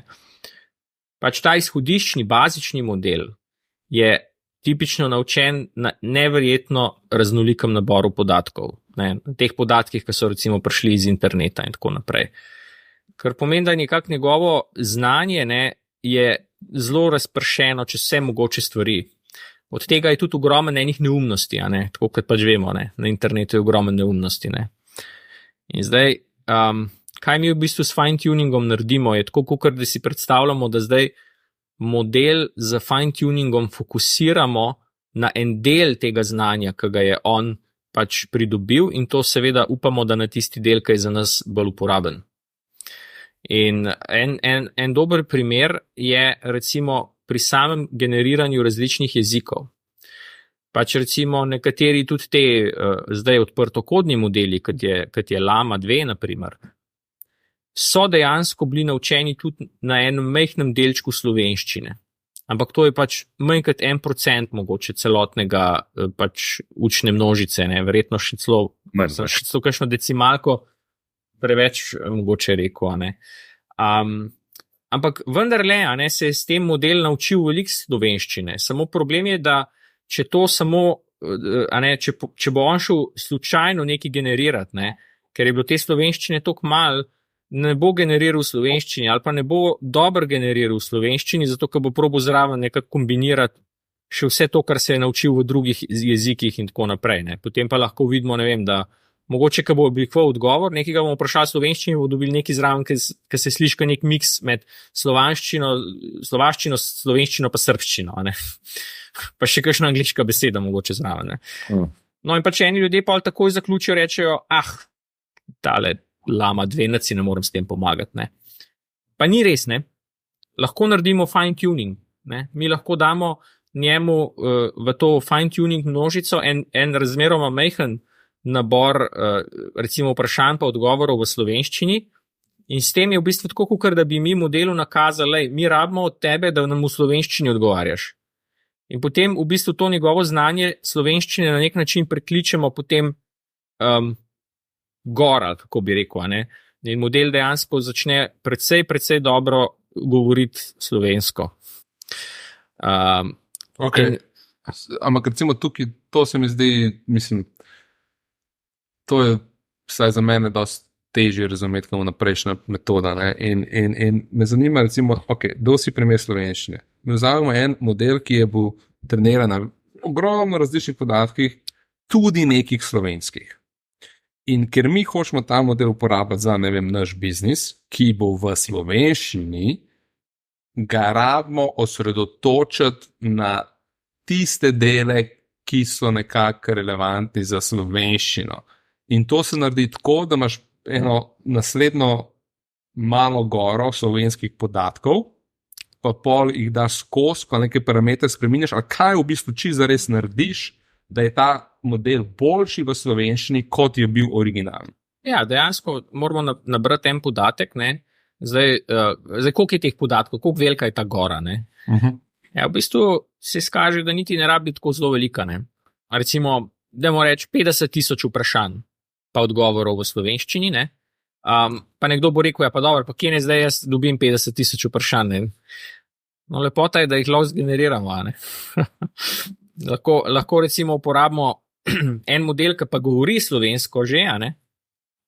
pač ta izhodiščni, bazični model je tipično naučen na neverjetno raznolikem naboru podatkov, ne, na teh podatkih, ki so recimo prišli iz interneta in tako naprej. Kar pomeni, da nekako njegovo znanje, ne, je zelo razpršeno čez vse mogoče stvari. Od tega je tudi ogromen enih neumnosti, ne, tako kot pač vemo, ne, na internetu je ogromen neumnosti, ne. In zdaj, kaj mi v bistvu s fine-tuningom naredimo, je tako, kot da si predstavljamo, da zdaj model z fine-tuningom fokusiramo na en del tega znanja, ki ga je on pač pridobil, in to seveda upamo, da na tisti del, ki je za nas bolj uporaben. In en dober primer je recimo pri samem generiranju različnih jezikov. Pač recimo nekateri tudi te zdaj odprtokodni modeli, kot je Llama 2, naprimer, so dejansko bili naučeni tudi na enem majhnem delčku slovenščine. ampak to je pač manj kot 1% mogoče celotnega pač učne množice, ne, verjetno še celo kakšno decimalko preveč mogoče rekel, ne. Ampak vendarle, a ne, se je s tem model naučil veliko slovenščine, samo problem je, da če to samo, a ne, če bo on šel slučajno nekaj generirati, ne, ker je bilo te slovenščine toliko malo, ne bo generiral v slovenščini ali pa ne bo dobro generiral v slovenščini, zato ker bo probal zraven nekako kombinirati še vse to, kar se je naučil v drugih jezikih in tako naprej, ne. Potem pa lahko vidimo, ne vem, da mogoče, ko bo oblikoval odgovor, nekega bomo vprašali slovenščini, bo dobili neki zraven, ki se sliši kot nek miks med slovaščino, slovenščino pa srbščino, ne. Pa še kakšna angliška beseda mogoče zraven, ne. No in pa če eni ljudje pa takoj zaključijo, rečejo, tale lama 2 nič si ne morem s tem pomagati, ne. Pa ni res, ne. Lahko naredimo fine tuning, ne. Mi lahko damo njemu v to fine tuning množico en razmeroma majhen nabor, recimo vprašanj pa odgovorov v slovenščini in s tem je v bistvu tako, kakor da bi mi modelu nakazali, mi rabimo od tebe, da nam v slovenščini odgovarjaš. In potem v bistvu to njegovo znanje slovenščine na nek način prekličemo potem gor, kako bi rekel, ne. In model dejansko začne precej dobro govoriti slovensko. Ampak recimo tukaj, to se mi zdi, mislim, to je vsaj za mene dosti težje razumeti, kot naprejšnja metoda. Ne? In me zanima, recimo, dal si primer slovenščine. Mi vzamemo en model, ki je bil treniran na ogromno različnih podatkih, tudi nekih slovenskih. In ker mi hočemo ta model uporabljati za, ne vem, naš biznis, ki bo v slovenščini, ga rabimo osredotočiti na tiste dele, ki so nekako relevantni za slovenščino. In to se naredi tako, da imaš eno naslednjo malo goro slovenskih podatkov, pa pol jih daš skozi, pa neke parametre spreminjaš, ali kaj v bistvu čisto res narediš, da je ta model boljši v slovenščini, kot je bil originalen. Ja, dejansko moramo nabrati en podatek, ne. Zdaj, koliko je teh podatkov, koliko velika je ta gora, ne. Ja, v bistvu se izkaže, da niti ne rabi tako zelo velika, ne. Recimo, dajmo reči 50,000 vprašanj, pa odgovorov v slovenščini, ne. Pa nekdo bo rekel, ja pa dobro, pa kje ne zdaj jaz dobim 50,000 vprašanj, ne. No, lepota je, da jih lahko zgeneriramo, ne. Lahko recimo uporabimo en model, ki pa govori slovensko že, ne.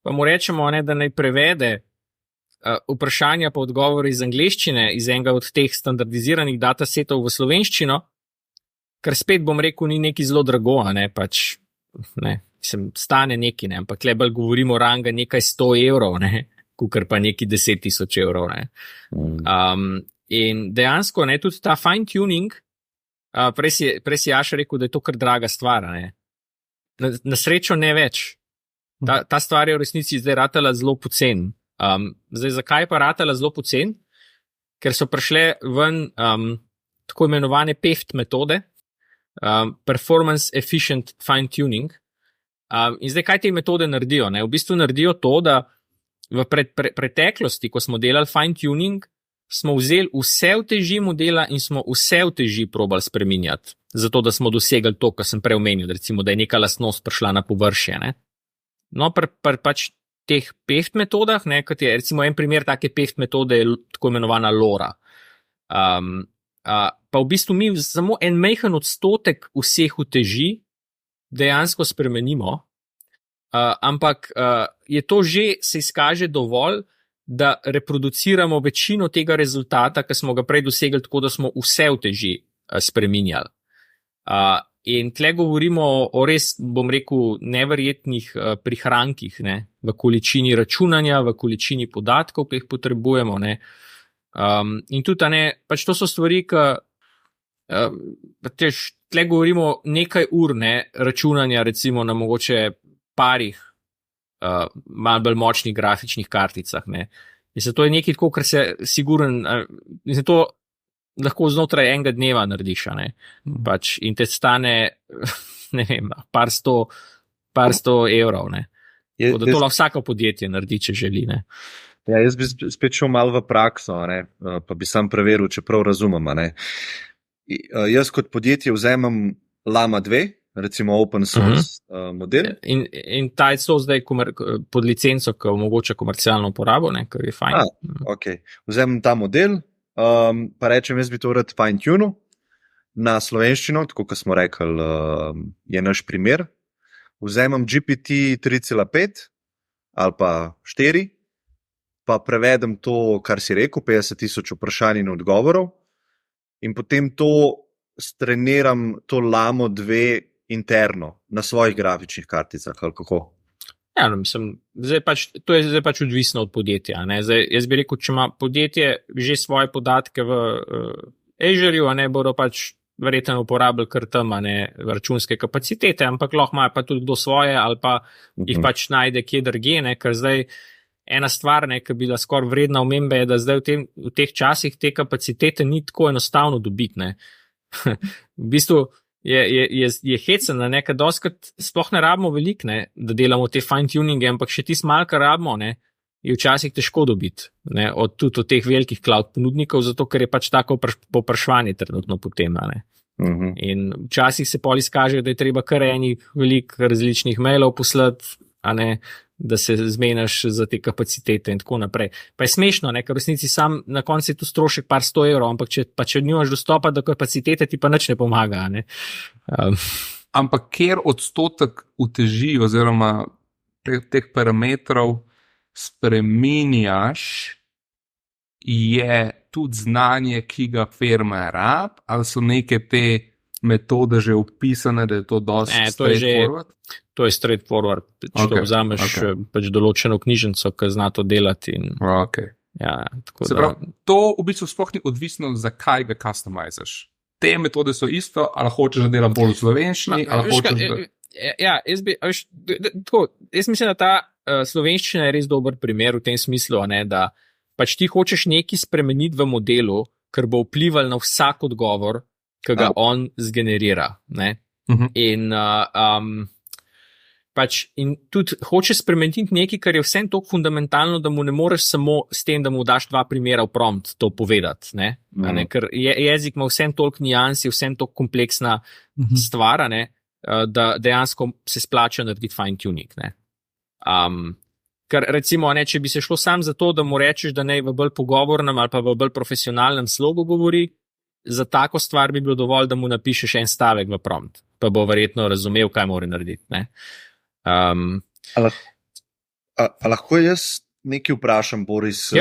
Pa mu rečemo, ne, da naj prevede vprašanja pa odgovore iz angleščine, iz enega od teh standardiziranih datasetov v slovenščino, ker spet bom rekel, ni neki zelo drago, ne, pač, ne. Stane neki, ne, ampak le bolj govorimo ranga nekaj 100 evrov, ne, kukor pa neki 10,000 evrov, ne. In dejansko, ne, tudi ta fine tuning, prej si Jaša rekel, da je to kar draga stvar, ne. Na srečo ne več. Ta stvar je v resnici zdaj ratala zelo pocen. Zdaj, zakaj pa ratala zelo pocen? Ker so prišle ven tako imenovane PEFT metode, Performance Efficient Fine Tuning. In zdaj, kaj te metode naredijo? Ne? V bistvu naredijo to, da v preteklosti, ko smo delali fine tuning, smo vzeli vse uteži modela in smo vse uteži probali spreminjati, zato da smo dosegli to, kar sem prej omenil, recimo, da je neka lastnost prišla na površje. Ne? No, pač teh PEFT metodah, ne, kot je recimo en primer take PEFT metode, je tako imenovana LoRa. Pa v bistvu mi samo en majhen odstotek vseh uteži dejansko spremenimo, ampak je to že se izkaže dovolj, da reproduciramo večino tega rezultata, ki smo ga prej dosegli tako, da smo vse uteži spreminjali. In tle govorimo o res, bom rekel, neverjetnih prihrankih, ne, v količini računanja, v količini podatkov, ki jih potrebujemo, ne. In tudi, ne, pač to so stvari, tle govorimo nekaj ur, ne, računanja recimo na mogoče parih malo bolj močnih grafičnih karticah, ne. Mislim, to je nekaj tako, kar se siguren, mislim, to lahko znotraj enega dneva narediš, ne. Pač, in te stane, ne vem, par sto evrov, ne. To lahko vsako podjetje naredi, če želi, ne. Ja, jaz bi spet šel malo v prakso, ne? Pa bi sam preveril, če prav razumem. Ne? Jaz kot podjetje vzamem Llama 2, recimo open source model. In ta je zdaj pod licenco, ki omogoča komercialno uporabo, ne, kar je fajn. Okay. Vzamem ta model, pa rečem, jaz bi to rad fine-tunil na slovenščino, tako kot smo rekli, je naš primer. Vzamem GPT 3,5 ali pa 4, pa prevedem to, kar si rekel, 50,000 vprašanj in odgovorov, in potem to streniram to Llamo 2 interno na svojih grafičnih karticah, ali kako? Ja, no, mislim, to je zdaj pač odvisno od podjetja. Ne? Zdaj, jaz bi rekel, če ima podjetje že svoje podatke v Azureu, ne bodo pač verjetno uporabljali kar tam računske kapacitete, ampak lahko imajo pa tudi kdo svoje ali pa jih pač najde kje drugje, ker zdaj ena stvar, ki bi bila skoraj vredna omembe, je, da zdaj v teh časih te kapacitete ni tako enostavno dobiti. V bistvu je hecen, ker doskrat sploh ne rabimo veliko, da delamo te fine-tuninge, ampak še tisto malo, kar rabimo, je včasih težko dobiti, tudi od teh velikih cloud ponudnikov, zato ker je pač tako popraševanje trenutno potem. In včasih se pol izkaže, da je treba kar enih veliko različnih mailov poslati, da se zmeniš za te kapacitete in tako naprej. Pa je smešno, ker v resnici sam na koncu je tu strošek par 100 evrov, ampak če nimaš dostopa do kapacitete, ti pa nič ne pomaga. Ampak kjer odstotek uteži oziroma teh parametrov spreminjaš, je tudi znanje, ki ga firma rab, ali so neke te metode že opisane, da je to dosti straightforward? To je straightforward, če vzameš pač določeno knjižnico, ki zna to delati. Se pravi, to v bistvu sploh ni odvisno, zakaj ga customizaš. Te metode so isto, ali hočeš, da dela bolj v slovenščini, ali hočeš, da... Ja, jaz mislim, da ta slovenščina je res dober primer v tem smislu, da pač ti hočeš nekaj spremeniti v modelu, ker bo vplival na vsak odgovor, ki ga on zgenerira. In tudi hočeš spremeniti nekaj, kar je vsem toliko fundamentalno, da mu ne moreš samo s tem, da mu daš 2 primera v prompt to povedati. Ker jezik ima vsem toliko nijansi, vsem toliko kompleksna stvar, da dejansko se splača narediti fine-tuning. Ker recimo, če bi se šlo sam za to, da mu rečeš, da naj v bolj pogovornem ali pa v bolj profesionalnem slogu govori, za tako stvar bi bilo dovolj, da mu napišeš en stavek v prompt, pa bo verjetno razumel, kaj mora narediti. Lahko jaz nekaj vprašam, Boris,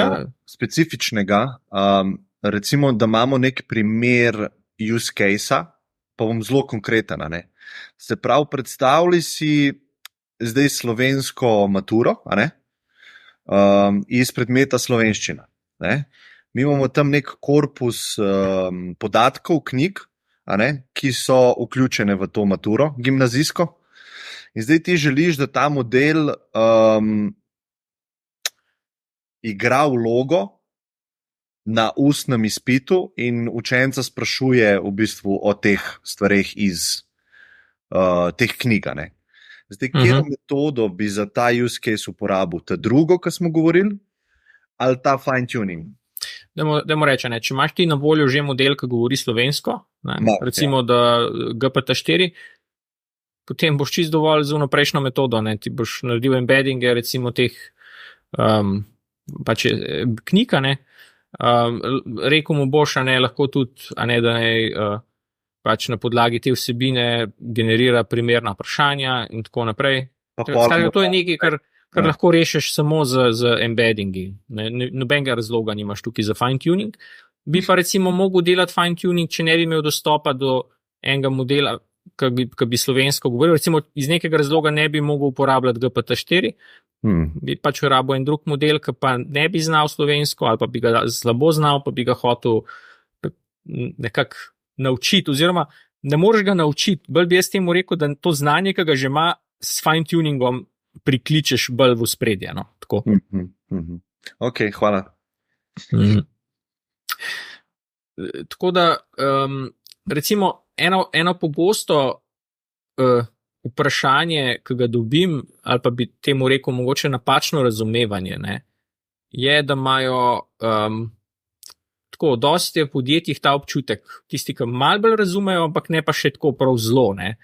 specifičnega. Recimo, da imamo nek primer use case-a, pa bom zelo konkreten. Se pravi, predstavljaj si zdaj slovensko maturo, iz predmeta slovenščina. Mi imamo tam nek korpus podatkov, knjig, ki so vključene v to maturo gimnazijsko. In zdaj ti želiš, da ta model igra vlogo na ustnem izpitu in učenca sprašuje v bistvu o teh stvareh iz teh knjig. Zdaj, kjer metodo bi za ta use case uporabil? Ta drugo, ki smo govorili, ali ta fine-tuning? Dajmo reči, če imaš ti na voljo že model, ki govori slovensko, recimo da GPT-4, potem boš čist dovolj z vnaprejšnjo metodo, ti boš naredil embeddinge, recimo teh pač knjig, rekel mu boš, lahko tudi, da pač na podlagi te vsebine generira primerna vprašanja in tako naprej. To je nekaj, kar lahko rešiš samo z embeddingi. Nobenega razloga nimaš tukaj za fine-tuning. Bi pa recimo mogel delati fine-tuning, če ne bi imel dostopa do enega modela, ki bi slovensko govoril. Recimo iz nekega razloga ne bi mogel uporabljati GPT-4, bi pač uporabil en drug model, ki pa ne bi znal slovensko ali pa bi ga slabo znal, pa bi ga hotel nekako naučiti, oziroma ne moreš ga naučiti. Bolj bi jaz temu rekel, da to znanje, ki ga že ima, s fine-tuningom prikličeš bolj v spredje. Tako. Ok, hvala. Tako da, recimo, eno pogosto vprašanje, ki ga dobim, ali pa bi temu rekel mogoče napačno razumevanje, je, da imajo tako, dosti je v podjetjih ta občutek, tisti, ki malo bolj razumejo, ampak ne pa še tako prav zelo, ne.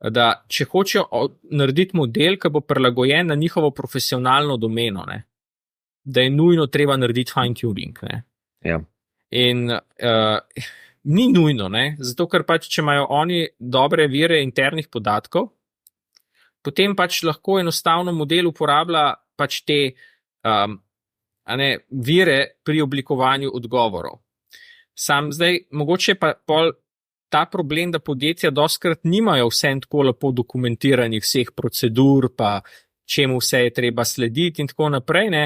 Da če hočejo narediti model, ki bo prilagojen na njihovo profesionalno domeno, ne, da je nujno treba narediti fine tuning. Ne. Ja. In ni nujno, ne, zato ker pač, če imajo oni dobre vire internih podatkov, potem pač lahko enostavno model uporablja pač te vire pri oblikovanju odgovorov. Sam zdaj, mogoče pa pol ta problem, da podjetja dostikrat nimajo vsem tako lepo dokumentiranih vseh procedur, pa čemu vse je treba slediti in tako naprej, ne.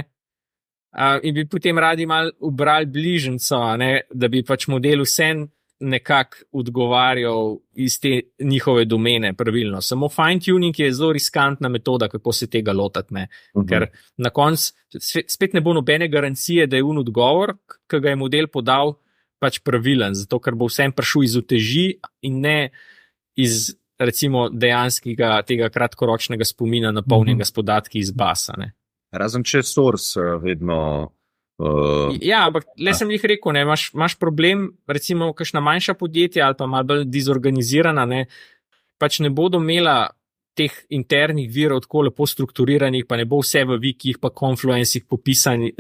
In bi potem radi malo ubrali bližnjico, ne, da bi pač model vsem nekako odgovarjal iz te njihove domene pravilno. Samo fine tuning je zelo riskantna metoda, kako se tega lotati, ne. Ker na koncu spet ne bo nobene garancije, da je odgovor, ki ga je model podal, pač pravilen, zato ker bo vsem prišel iz uteži in ne iz recimo dejanskega tega kratkoročnega spomina napolnjenega s podatki iz basa, ne. Razen če source vedno Ja, ampak le sem jih rekel, ne, imaš problem, recimo kakšna manjša podjetja ali pa malo bolj dizorganizirana, ne, pač ne bodo imela teh internih virov tako lepo strukturiranih, pa ne bo vse v Wikih pa Confluencih popisani,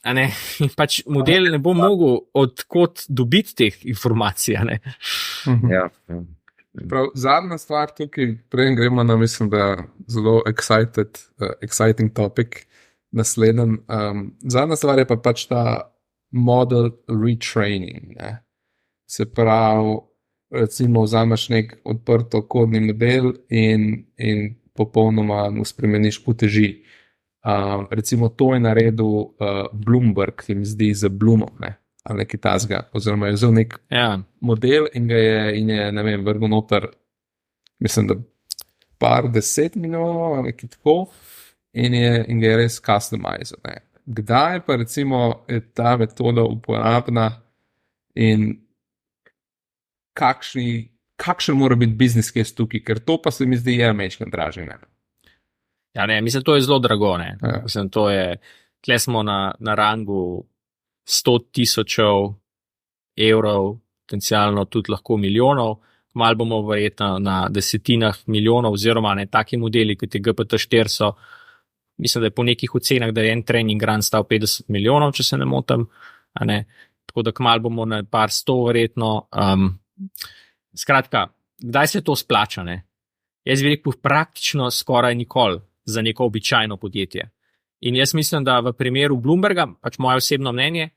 a ne, in pač model ne bo mogel odkot dobiti teh informacij, a ne. Ja. Prav, zadnja stvar tukaj, prej gremo na, mislim, da zelo exciting topic, naslednjem. Zadnja stvar je pa pač ta model retraining. Ne. Se pravi, recimo vzameš nek odprto kodni model in popolnoma mu spremeniš uteži. Recimo to je naredil Bloomberg, se mi zdi, z Bloomom, ne, ali nekaj tasga, oziroma je vzel nek model in je, ne vem, vrgel noter, mislim, da par 10 milijonov ali nekaj tako, in ga je res customizer. Ne. Kdaj pa recimo je ta metoda uporabna in kakšen mora biti business case tukaj, ker to pa se mi zdi je majčkeno dražje. Ne. Ja, ne, mislim, to je zelo drago, ne. Ja. Mislim, to je, tle smo na rangu 100,000 evrov, potencialno tudi lahko milijonov, malo bomo verjetno na desetinah milijonov, oziroma ne, taki modeli, kot je GPT-4 so, mislim, da je po nekih ocenah, da je en training run stal 50 milijonov, če se ne motim, a ne, tako da kmalu bomo na par 100 verjetno. Skratka, kdaj se to splača, ne? Jaz bi rekel praktično skoraj nikoli za neko običajno podjetje. In jaz mislim, da v primeru Bloomberga, pač moje osebno mnenje,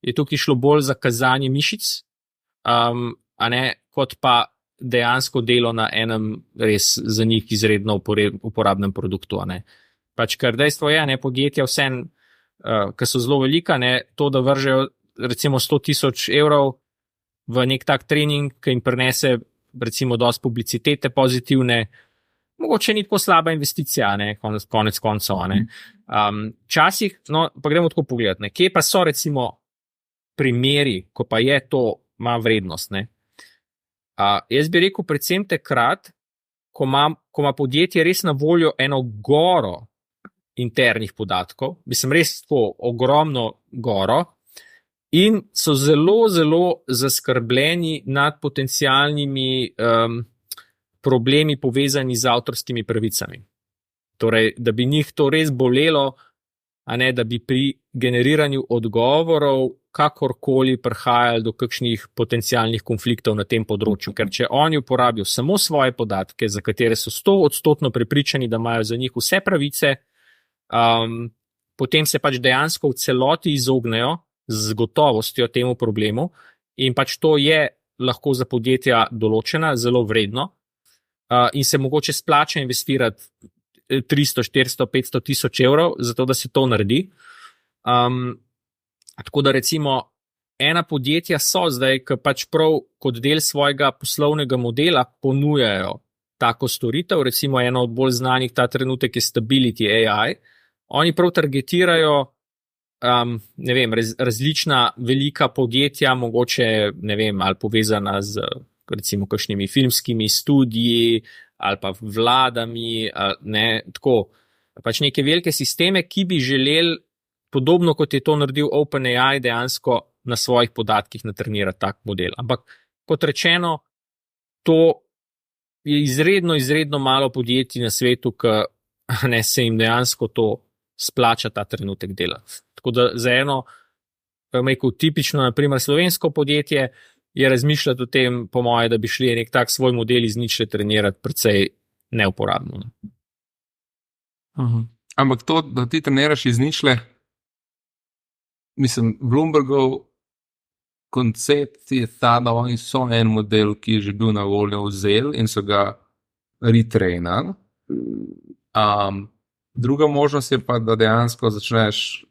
je tukaj šlo bolj za kazanje mišic, a ne, kot pa dejansko delo na enem res za njih izredno uporabnem produktu, a ne. Pač ker dejstvo je, ne, podjetja vsem, ki so zelo velika, ne, to, da vržejo recimo 100,000 evrov v nek tak trening, ki jim prinese recimo dosti publicitete pozitivne, mogoče ni tako slaba investicija, ne, konec koncev, ne. Včasih, no, pa gremo tako pogledati, ne, kje pa so recimo primeri, ko pa je to ima vrednost, ne. Jaz bi rekel predvsem takrat, ko ima podjetje res na voljo eno goro internih podatkov, mislim res tako ogromno goro, in so zelo, zelo zaskrbljeni nad potencialnimi problemi povezani z avtorskimi pravicami. Torej, da bi njih to res bolelo, a ne, da bi pri generiranju odgovorov kakorkoli prihajali do kakšnih potencialnih konfliktov na tem področju. Ker če oni uporabijo samo svoje podatke, za katere so 100% prepričani, da imajo za njih vse pravice, potem se pač dejansko v celoti izognejo z gotovostjo temu problemu in pač to je lahko za podjetja določena, zelo vredno, in se mogoče splača investirati 300, 400, 500 tisoč evrov, zato da se to naredi. Tako da recimo ena podjetja so zdaj, ki pač prav kot del svojega poslovnega modela ponujajo tako storitev, recimo eno od bolj znanih ta trenutek je Stability AI. Oni prav targetirajo ne vem, različna velika podjetja, mogoče, ne vem, ali povezana z recimo kakšnimi filmskimi studiji ali pa vladami, ali ne, tako, pač neke velike sisteme, ki bi želeli podobno kot je to naredil OpenAI, dejansko na svojih podatkih natrenira tak model. Ampak kot rečeno, to je izredno malo podjetij na svetu, ki se jim dejansko to splača ta trenutek delati. Tako da za eno, tipično, naprimer, slovensko podjetje je razmišljati o tem, po moje, da bi šli nek tak svoj model iz ničle trenirati, precej neuporabno. Ampak to, da ti treniraš iz ničle, mislim, Bloombergov koncept je ta, da oni so en model, ki je že bil na voljo vzeli in so ga retrainali. Druga možnost je pa, da dejansko začneš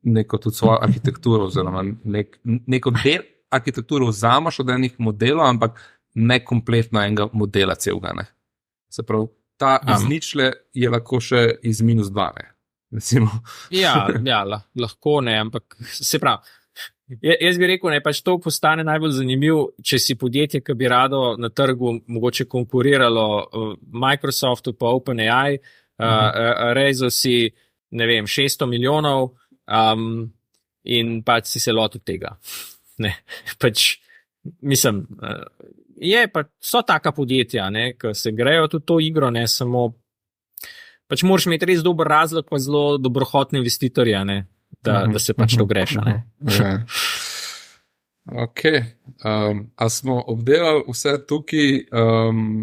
neko tudi svojo arhitekturo oziroma neko del arhitekturo vzamaš od enih modelov, ampak ne kompletno enega modela celega. Ne. Se pravi, ta iz ničle je lahko še iz -2. Recimo. Ja, lahko ne, ampak se pravi, jaz bi rekel, pač to postane najbolj zanimiv, če si podjetje, ki bi rado na trgu mogoče konkuriralo Microsoftu pa OpenAI, rezal si, 600 milijonov in pač si se lotil tega. Ne, pač, mislim, so taka podjetja, ki se grejo tudi to igro, ne samo, pač moraš imeti res dober razlog, pa zelo dobrohotne investitorja, da se pač to greša. Ok, a smo obdelali vse tukaj,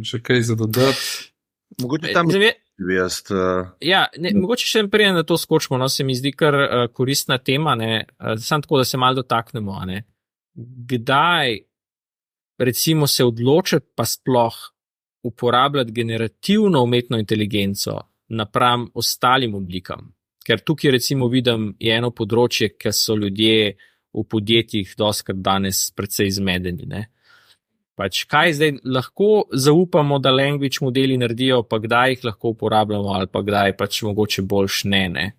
še kaj za dodati? Mogoče tam mogoče še prej na to skočimo, se mi zdi kar koristna tema, samo tako, da se malo dotaknemo. Kdaj recimo se odločiti pa sploh uporabljati generativno umetno inteligenco napram ostalim oblikam? Ker tukaj recimo vidim je eno področje, ker so ljudje v podjetjih dostikrat danes precej zmedeni. Pač kaj zdaj lahko zaupamo, da language modeli naredijo, pa kdaj jih lahko uporabljamo ali pa kdaj pač mogoče boljš ne.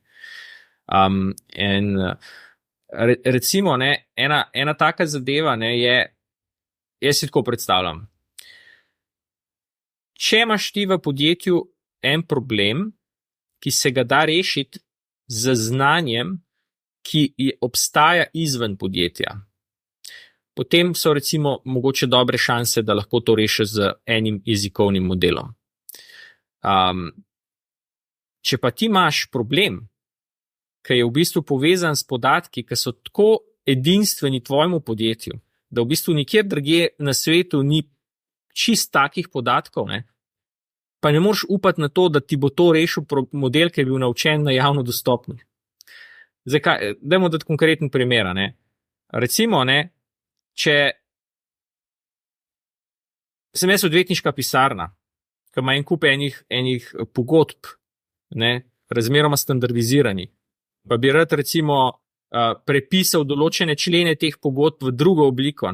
Recimo, ena taka zadeva je, jaz si tako predstavljam. Če imaš ti v podjetju en problem, ki se ga da rešiti z znanjem, ki obstaja izven podjetja, potem so recimo mogoče dobre šanse, da lahko to rešiš z enim jezikovnim modelom. Če pa ti imaš problem, ki je v bistvu povezan s podatki, ki so tako edinstveni tvojemu podjetju, da v bistvu nikjer drugje na svetu ni čist takih podatkov, pa ne moreš upati na to, da ti bo to rešil model, ki je bil naučen na javno dostopnih. Zdaj, dajmo dati konkreten primer. Recimo, če sem jaz odvetniška pisarna, ki ima en kup enih pogodb, razmeroma standardizirani, pa bi rad recimo prepisal določene člene teh pogodb v drugo obliko,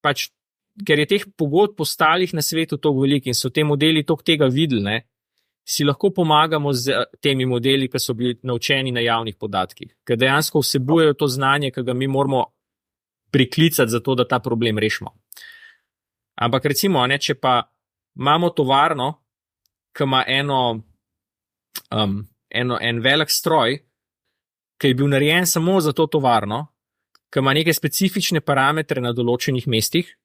pač, ker je teh pogodb ostalih na svetu toliko veliko in so te modeli toliko tega videli, si lahko pomagamo z temi modeli, ki so bili naučeni na javnih podatkih, ker dejansko vsebujejo to znanje, ki ga mi moramo priklicati za to, da ta problem rešimo. Ampak recimo, če pa imamo tovarno, ki ima en velik stroj, ki je bil narejen samo za to tovarno, ki ima neke specifične parametre na določenih mestih,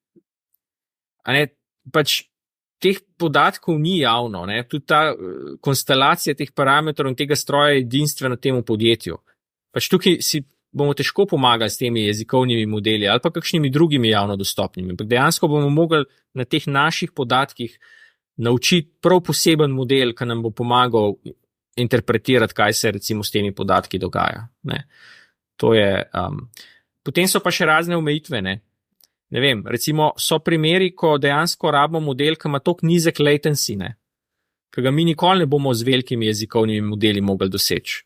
pač teh podatkov ni javno, tudi ta konstelacija teh parametrov in tega stroja je edinstvena temu podjetju. Pač tukaj si bomo težko pomagali s temi jezikovnimi modeli ali pa kakšnimi drugimi javno dostopnimi. Ampak dejansko bomo mogli na teh naših podatkih naučiti prav poseben model, ki nam bo pomagal interpretirati, kaj se recimo s temi podatki dogaja. To je, potem so pa še razne omejitve, Ne vem, recimo so primeri, ko dejansko rabimo model, ki ima toliko nizek latency, ki ga mi nikoli ne bomo z velikimi jezikovnimi modeli mogli doseči.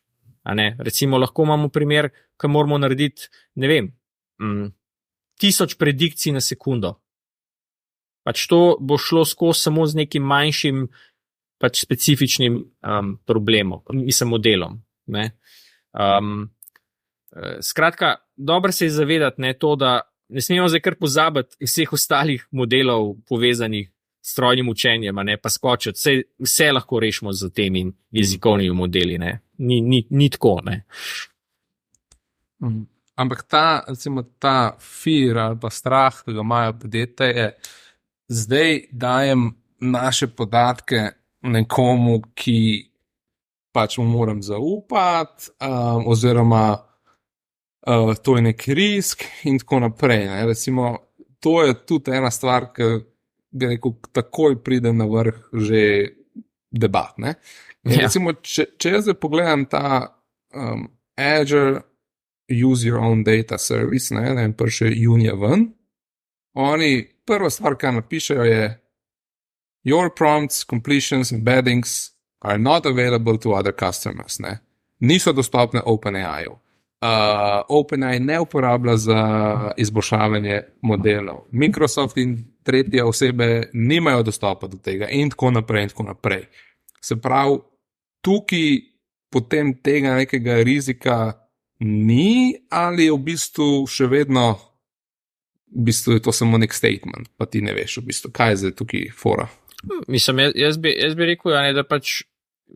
Recimo lahko imamo primer, ki moramo narediti, 1000 predikcij na sekundo. Pač to bo šlo skozi samo z nekim manjšim pač specifičnim problemom, modelom. Skratka, dobro se je zavedati to, da ne smemo zdaj kar pozabiti vseh ostalih modelov povezanih strojnim učenjem, ne, pa skočiti. Vse lahko rešimo z temi jezikovnimi modeli, ne. Ni tako, ne. Ampak ta fear ali pa strah, ki ga imajo podjetja, je zdaj dajem naše podatke nekomu, ki pač mu moram zaupati, oziroma to je nek risk in tako naprej. Ne. Recimo, to je tudi ena stvar, ki ga rekel, takoj pride na vrh že debat. Ne. Recimo, če jaz zdaj pogledam ta Azure Use Your Own Data Service, ne prišel junija ven, oni prva stvar, kar napišejo, je Your prompts, completions, embeddings are not available to other customers. Ne. Niso dostopne OpenAI-u. OpenAI ne uporablja za izboljšavanje modelov. Microsoft in tretje osebe nimajo dostopa do tega in tako naprej in tako naprej. Se pravi, tukaj potem tega nekega rizika ni, ali je v bistvu še vedno je to samo nek statement, pa ti ne veš v bistvu, kaj je zdaj tukaj fora. Mislim, jaz bi rekel, da pač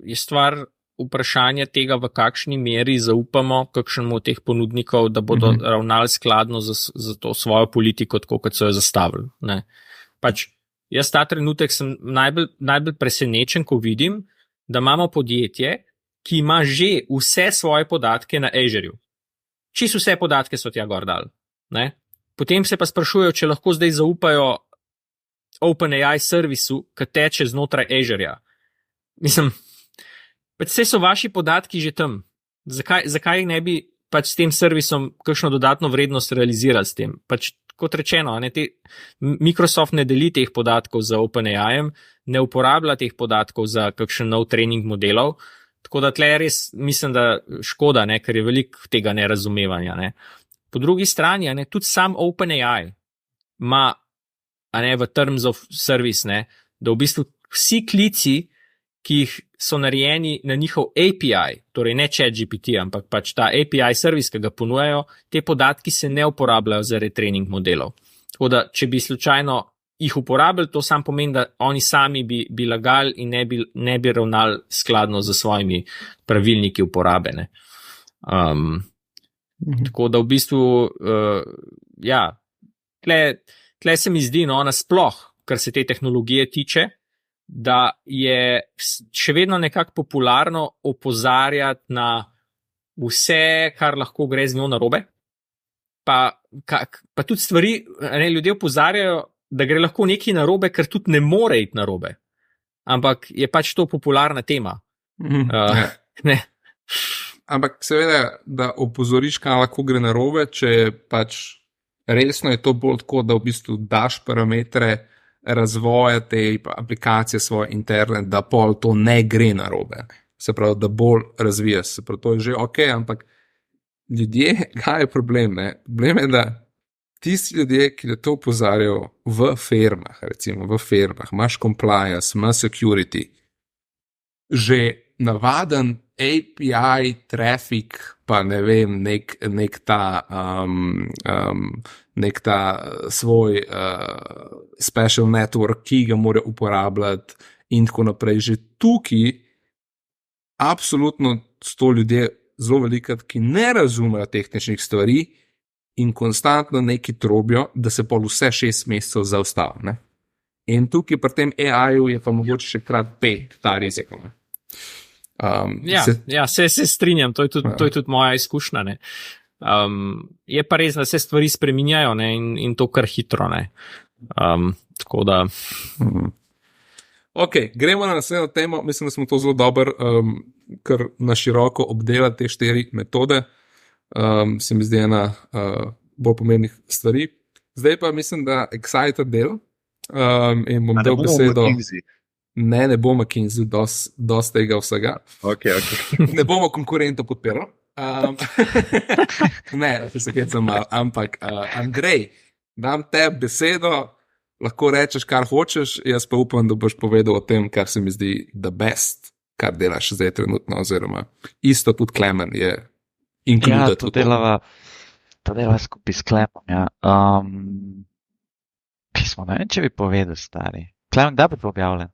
je stvar vprašanja tega, v kakšni meri zaupamo kakšnemu od teh ponudnikov, da bodo ravnali skladno za to svojo politiko, tako kot so jo zastavili. Ne. Pač jaz ta trenutek sem najbolj presenečen, ko vidim, da imamo podjetje, ki ima že vse svoje podatke na Azure-ju. Čisto vse podatke so tja gor dali. Ne? Potem se pa sprašujejo, če lahko zdaj zaupajo OpenAI servisu, ki teče znotraj Azure-ja. Mislim, pač vse so vaši podatki že tam. Zakaj ne bi pač s tem servisom kakšno dodatno vrednost realizirali s tem? Pač kot rečeno, Microsoft ne deli teh podatkov za OpenAI-em, ne uporablja teh podatkov za kakšen nov trening modelov. Tako da tle res mislim, da škoda, ker je veliko tega nerazumevanja. Ne. Po drugi strani, tudi sam OpenAI ima v terms of service, da v bistvu vsi klici, ki jih so narejeni na njihov API, torej ne ChatGPT, ampak pač ta API servis, ki ga ponujajo, te podatki se ne uporabljajo za retrening modelov. Tako da, če bi slučajno jih uporabili, to sam pomeni, da oni sami bi lagali in ne bi ravnali skladno z svojimi pravilniki uporabe. Tako da v bistvu, tle se mi zdi, nasploh, kar se te tehnologije tiče, da je še vedno nekako popularno opozarjati na vse, kar lahko gre z njo narobe. Pa tudi stvari, ljudje opozarjajo, da gre lahko nekaj narobe, ker tudi ne more iti narobe. Ampak je pač to popularna tema. Ne. Ampak seveda, da opozoriš, kaj lahko gre narobe, če je pač resno, je to bolj tako, da v bistvu daš parametre razvoja te aplikacije svoje interne, da pol to ne gre narobe. Se pravi, da bolj razvijaš. Se pravi, to je že ok, ampak ljudje, kaj je problem? Problem je, da tisti ljudje, ki to opozarjajo v firmah, recimo v firmah, imaš compliance, imaš security, že navaden API traffic, pa ne vem, nek ta svoj special network, ki ga mora uporabljati in tako naprej. Že tukaj absolutno so ljudje zelo velikrat, ki ne razumejo tehničnih stvari in konstantno neki trobijo, da se pol vse 6 mesecev zaustavi. Ne? In tukaj pri tem AI-ju je pa mogoče še krat 5 ta rizik. Se strinjam, to je tudi moja izkušnja. Ne. Je pa res, da se stvari spreminjajo, ne, in to kar hitro. Ne. Tako da. Ok, gremo na naslednjo temo. Mislim, da smo to zelo dobro, kar na široko obdelali te 4 metode. Se mi zdi ena bolj pomembnih stvari. Zdaj pa mislim, da excited del. In bom dal besedo. Ne bomo McKinsey, dosti tega vsega. Okay. Ne bomo konkurentov podpirali. Ne, se kecam malo, ampak Andrej, dam te besedo, lahko rečeš, kar hočeš, jaz pa upam, da boš povedal o tem, kar se mi zdi the best, kar delaš zdaj trenutno, oziroma isto tudi Klemen je included. Ja, to dela skupaj s Klemom, ja. Pismo, ne vem, če bi povedal, stari. Klemen, kdaj bo to objavljen?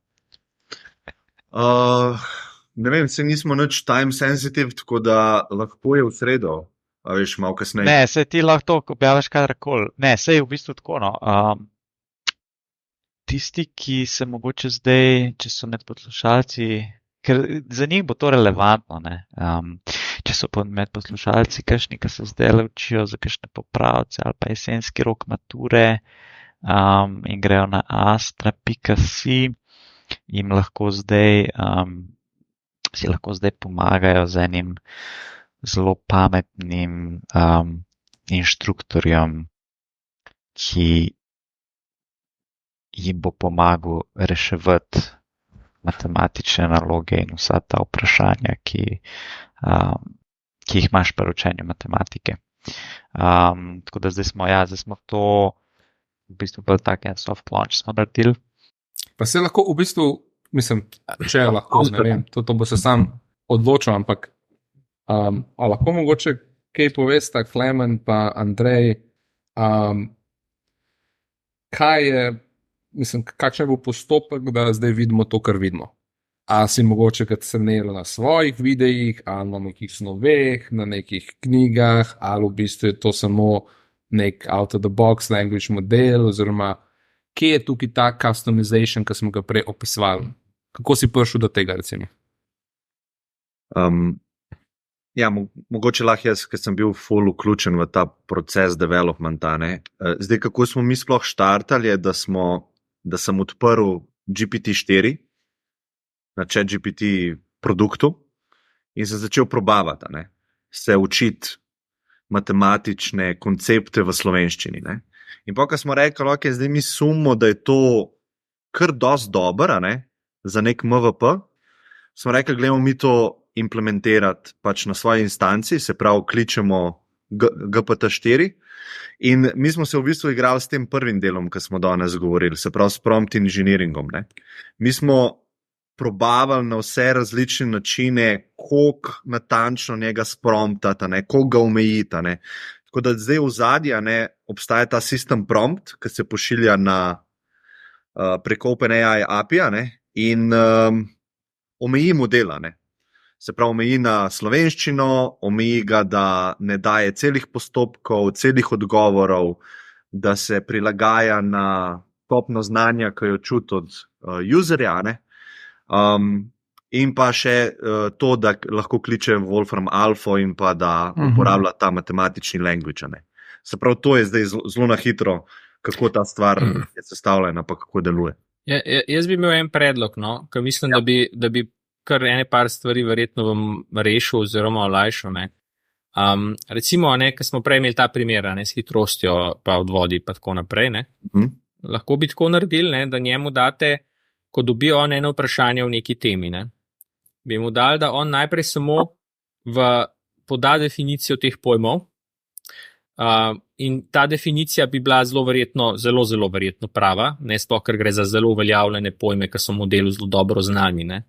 Ne vem, se nismo nič time sensitive, tako da lahko je v sredo, a veš, malo kasneje. Ne, saj ti lahko to objaviš kadarkoli. Ne, saj je v bistvu tako, no. Tisti, ki se mogoče zdaj, če so med poslušalci, ker za njih bo to relevantno, ne. Če so med poslušalci kakšni, ki se zdaj učijo za kakšne popravce ali pa jesenski rok mature, in grejo na astra.si, jim lahko zdaj, si lahko zdaj pomagajo z enim zelo pametnim inštruktorjem, ki jim bo pomagal reševati matematične naloge in vsa ta vprašanja, ki jih imaš pri učenju matematike. Tako da zdaj smo to v bistvu bolj tak en soft launch smo naredili. Pa se lahko v bistvu, mislim, če lahko, ne vem, to bo se sam odločil, ampak a lahko mogoče kaj povesta Klemen pa Andrej, kaj je, mislim, kakšen bo postopek, da zdaj vidimo to, kar vidimo. A si mogoče kad srnelo na svojih videih, ali na nekih snoveh, na nekih knjigah, ali v bistvu je to samo nek out-of-the-box language model, oziroma kje je tukaj ta customization, ki smo ga prej opisovali? Kako si prišel do tega, recimo? Ja, mogoče lahko jaz, ker sem bil full vključen v ta proces developmenta, ne. Zdaj, kako smo mi sploh štartali, je, da sem odprl GPT-4 na ChatGPT produktu in sem začel probavati, ne, se učiti matematične koncepte v slovenščini, ne. In pa, ko smo rekli, ok, zdaj mi sumimo, da je to kar dosti dobro, ne, za nek MVP, smo rekli, glejmo mi to implementirati pač na svoji instanci, se pravi, kličemo GPT-4 in mi smo se v bistvu igrali s tem prvim delom, ki smo danes govorili, se pravi s prompt engineeringom, ne. Mi smo probavali na vse različne načine, koliko natančno njega spromptata, ne, koliko ga omejita, ne. Tako da zdaj v zadnja, ne, obstaja ta system prompt, ki se pošilja preko OpenAI API-ja, ne, in omeji modela, ne. Se pravi, omeji na slovenščino, omeji ga, da ne daje celih postopkov, celih odgovorov, da se prilagaja na stopnjo znanja, ki jo čuti od userja, ne. In pa še to, da lahko kliče Wolfram Alpha in pa da uporablja ta matematični language, ne. Se pravi, to je zdaj zelo na hitro, kako ta stvar je sestavljena, pa kako deluje. Jaz bi imel en predlog, no, ker mislim, da bi kar ene par stvari verjetno vam rešil oziroma olajšal, ne. Recimo, ne, ker smo prej imeli ta primer, ne, s hitrostjo pa odvodi pa tako naprej, ne. Lahko bi tako naredili, ne, da njemu date, ko dobi on eno vprašanje v neki temi, ne, bi mu dal, da on najprej samo poda definicijo teh pojmov, in ta definicija bi bila zelo verjetno prava, ne sploh, ker gre za zelo uveljavljene pojme, ki so v modelu zelo dobro znani, ne.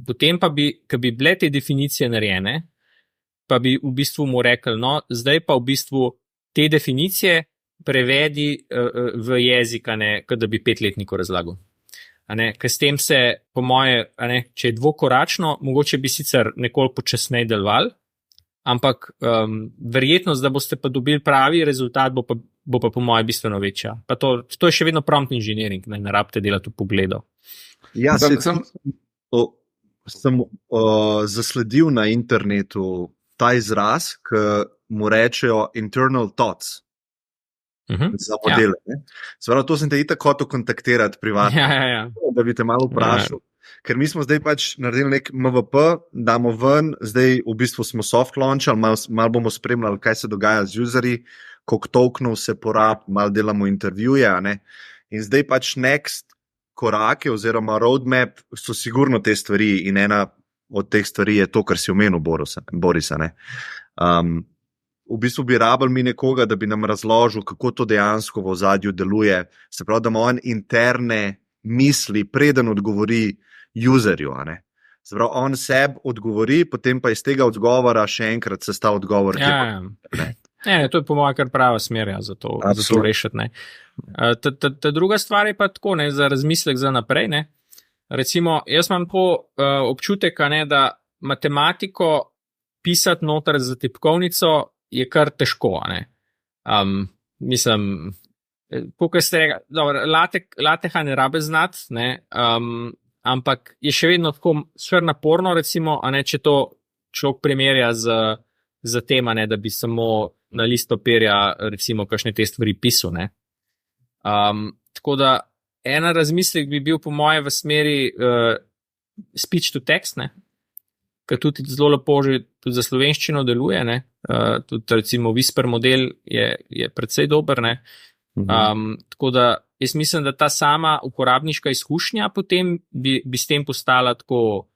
Potem pa ko bi bile te definicije narejene, pa bi v bistvu mu rekel, no, zdaj pa v bistvu te definicije prevedi v jezik, kot da bi 5-letniku razlagal. Ker s tem se, po moje, če je dvokoračno, mogoče bi sicer nekoliko počasneje delovali, ampak verjetnost, da boste pa dobili pravi rezultat, bo pa po moje bistveno večja. Pa to je še vedno prompt engineering, ne rabite delati v pogledu. Ja, sem zasledil na internetu ta izraz, ki mu rečejo internal thoughts. Za modele. Sprav, to sem te itak hotel kontaktirati privatno, da bi te malo vprašal. Ker mi smo zdaj pač naredili nek MVP, damo ven, zdaj v bistvu smo soft launchali, malo bomo spremljali, kaj se dogaja z userji, koliko tokenov se porabi, malo delamo intervjuje, ne. In zdaj pač next korake oziroma roadmap so sigurno te stvari in ena od teh stvari je to, kar si omenil, Borisa, ne. V bistvu bi rabili mi nekoga, da bi nam razložil, kako to dejansko v ozadju deluje. Se pravi, da ima on interne misli, preden odgovori userju. Se pravi, on sebi odgovori, potem pa iz tega odgovora še enkrat sestav odgovor. To je po mojem kar prava smer za to rešiti. Ne. Ta druga stvar je pa tako, ne, za razmislek za naprej. Ne. Recimo, jaz imam občutek, ne, da matematiko pisati noter za tipkovnico je kar težko. Ne. Mislim, kako ste rekli, lateha ne rabe znati, ne, ampak je še vedno tako naporno, recimo, a ne, če to človek primerja z tema, ne, da bi samo na list papirja, recimo, kakšne te stvari pisal. Ne. Tako da ena razmislek bi bil po moje v smeri speech to text, ne, ker tudi zelo lepo že tudi za slovenščino deluje, ne, tudi recimo Whisper model je precej dober, ne. Tako da jaz mislim, da ta sama uporabniška izkušnja potem bi s tem postala tako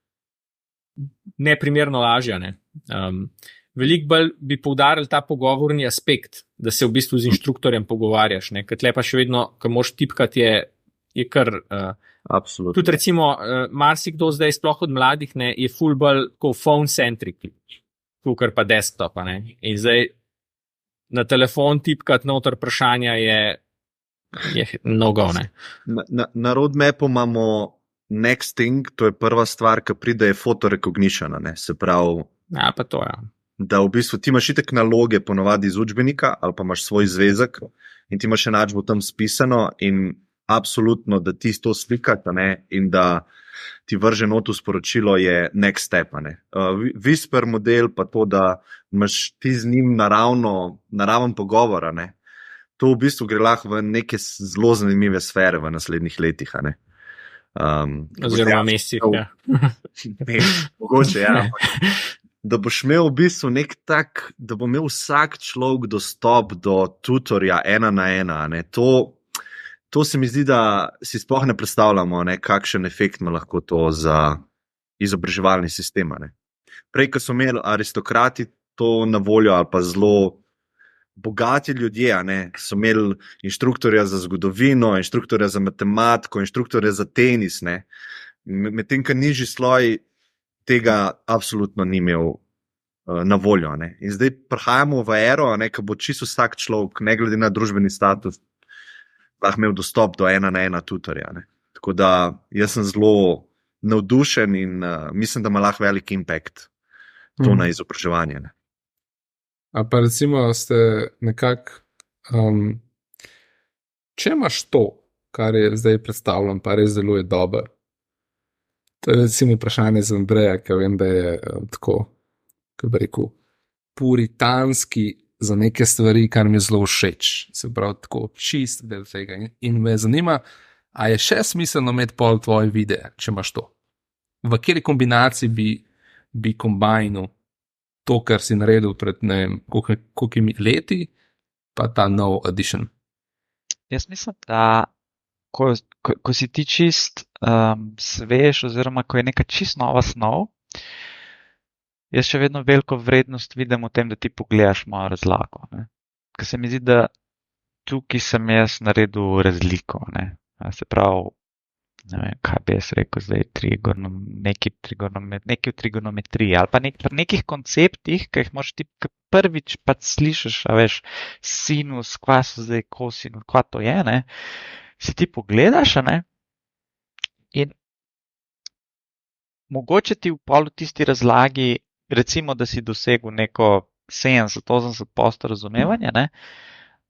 neprimerno lažja. Ne. Veliko bolj bi poudarili ta pogovorni aspekt, da se v bistvu z inštruktorjem pogovarjaš, ne, ker tle pa še vedno, ko moš tipkati, je kar. Absolutno. Tudi recimo, marsikdo zdaj, sploh od mladih, ne, je full bolj phone-centric, tukaj pa desktop, ne. In zdaj na telefon tipkati noter vprašanja je mnogo, ne. Na roadmapu imamo next thing, to je prva stvar, ki pride, je photo-recognition, ne, se pravi. Ja, pa to, ja. Da v bistvu ti imaš itek naloge ponovadi iz učbenika ali pa imaš svoj zvezek in ti imaš enačbo tam spisano in absolutno, da ti to slikate, ne, in da ti vrže not v sporočilo je next step, ne. Whisper model pa to, da imaš ti z njim naraven pogovor, ne. To v bistvu gre lahko v neke zelo zanimive sfere v naslednjih letih, ne. Oziroma mesecih, ja. Mogoče, ja. Da boš imel v bistvu nek tak, da bo imel vsak človek dostop do tutorja 1-1, ne. To se mi zdi, da si sploh ne predstavljamo, ne, kakšen efekt ima lahko to za izobraževalni sistem, ne. Prej, ko so imeli aristokrati to na voljo ali pa zelo bogati ljudje, ne, so imeli inštruktorja za zgodovino, inštruktorja za matematiko, inštruktorja za tenis, ne. Medtem, ko nižji sloj tega absolutno ni imel na voljo, ne. In zdaj prihajamo v ero, ne, ko bo čisto vsak človek, ne glede na družbeni status, lahko imel dostop do 1-1 tutorja, ne. Tako da jaz sem zelo navdušen in mislim, da ima lahko velik impact to na izobraževanje, ne. A pa recimo ste nekako, če imaš to, kar je zdaj predstavljam, pa res deluje dobro. To je recimo vprašanje za Andreja, ki vem, da je tako, kako bi rekel, puritanski za neke stvari, kar mi je zelo všeč. Se pravi, tako čist del tega. In me zanima, a je še smiselno imeti pol tvoje videe, če imaš to? V kateri kombinaciji bi kombinal to, kar si naredil pred ne vem, kolikimi leti, pa ta nov edition? Jaz mislim, da ko si ti čist svež, oziroma ko je neka čist nova snov, jaz še vedno veliko vrednost vidim v tem, da ti pogledaš mojo razlago. Ne. Ker se mi zdi, da tukaj sem jaz naredil razliko. Ne. Se pravi, ne vem, kaj bi jaz rekel zdaj, neki v trigonometriji ali pa pri nekih konceptih, ki jih moraš ti prvič pa slišiš, a veš, sinus, kva so zdaj kosinus, kva to je, ne. Si ti pogledaš, ne, in mogoče ti v polu tisti razlagi, recimo, da si dosegel neko 70-80% razumevanja, ne,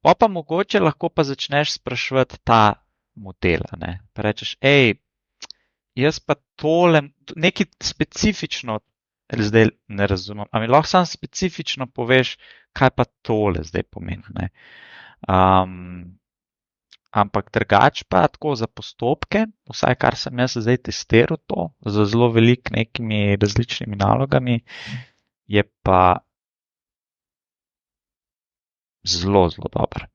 pa mogoče lahko pa začneš spraševati ta model, ne, pa rečeš, jaz pa tole, nekaj specifično zdaj ne razumem, a mi lahko samo specifično poveš, kaj pa tole zdaj pomeni, ne. Ampak drugač pa tako za postopke, vsaj kar sem jaz zdaj testiral to, z zelo velik nekimi različnimi nalogami, je pa zelo, zelo dober.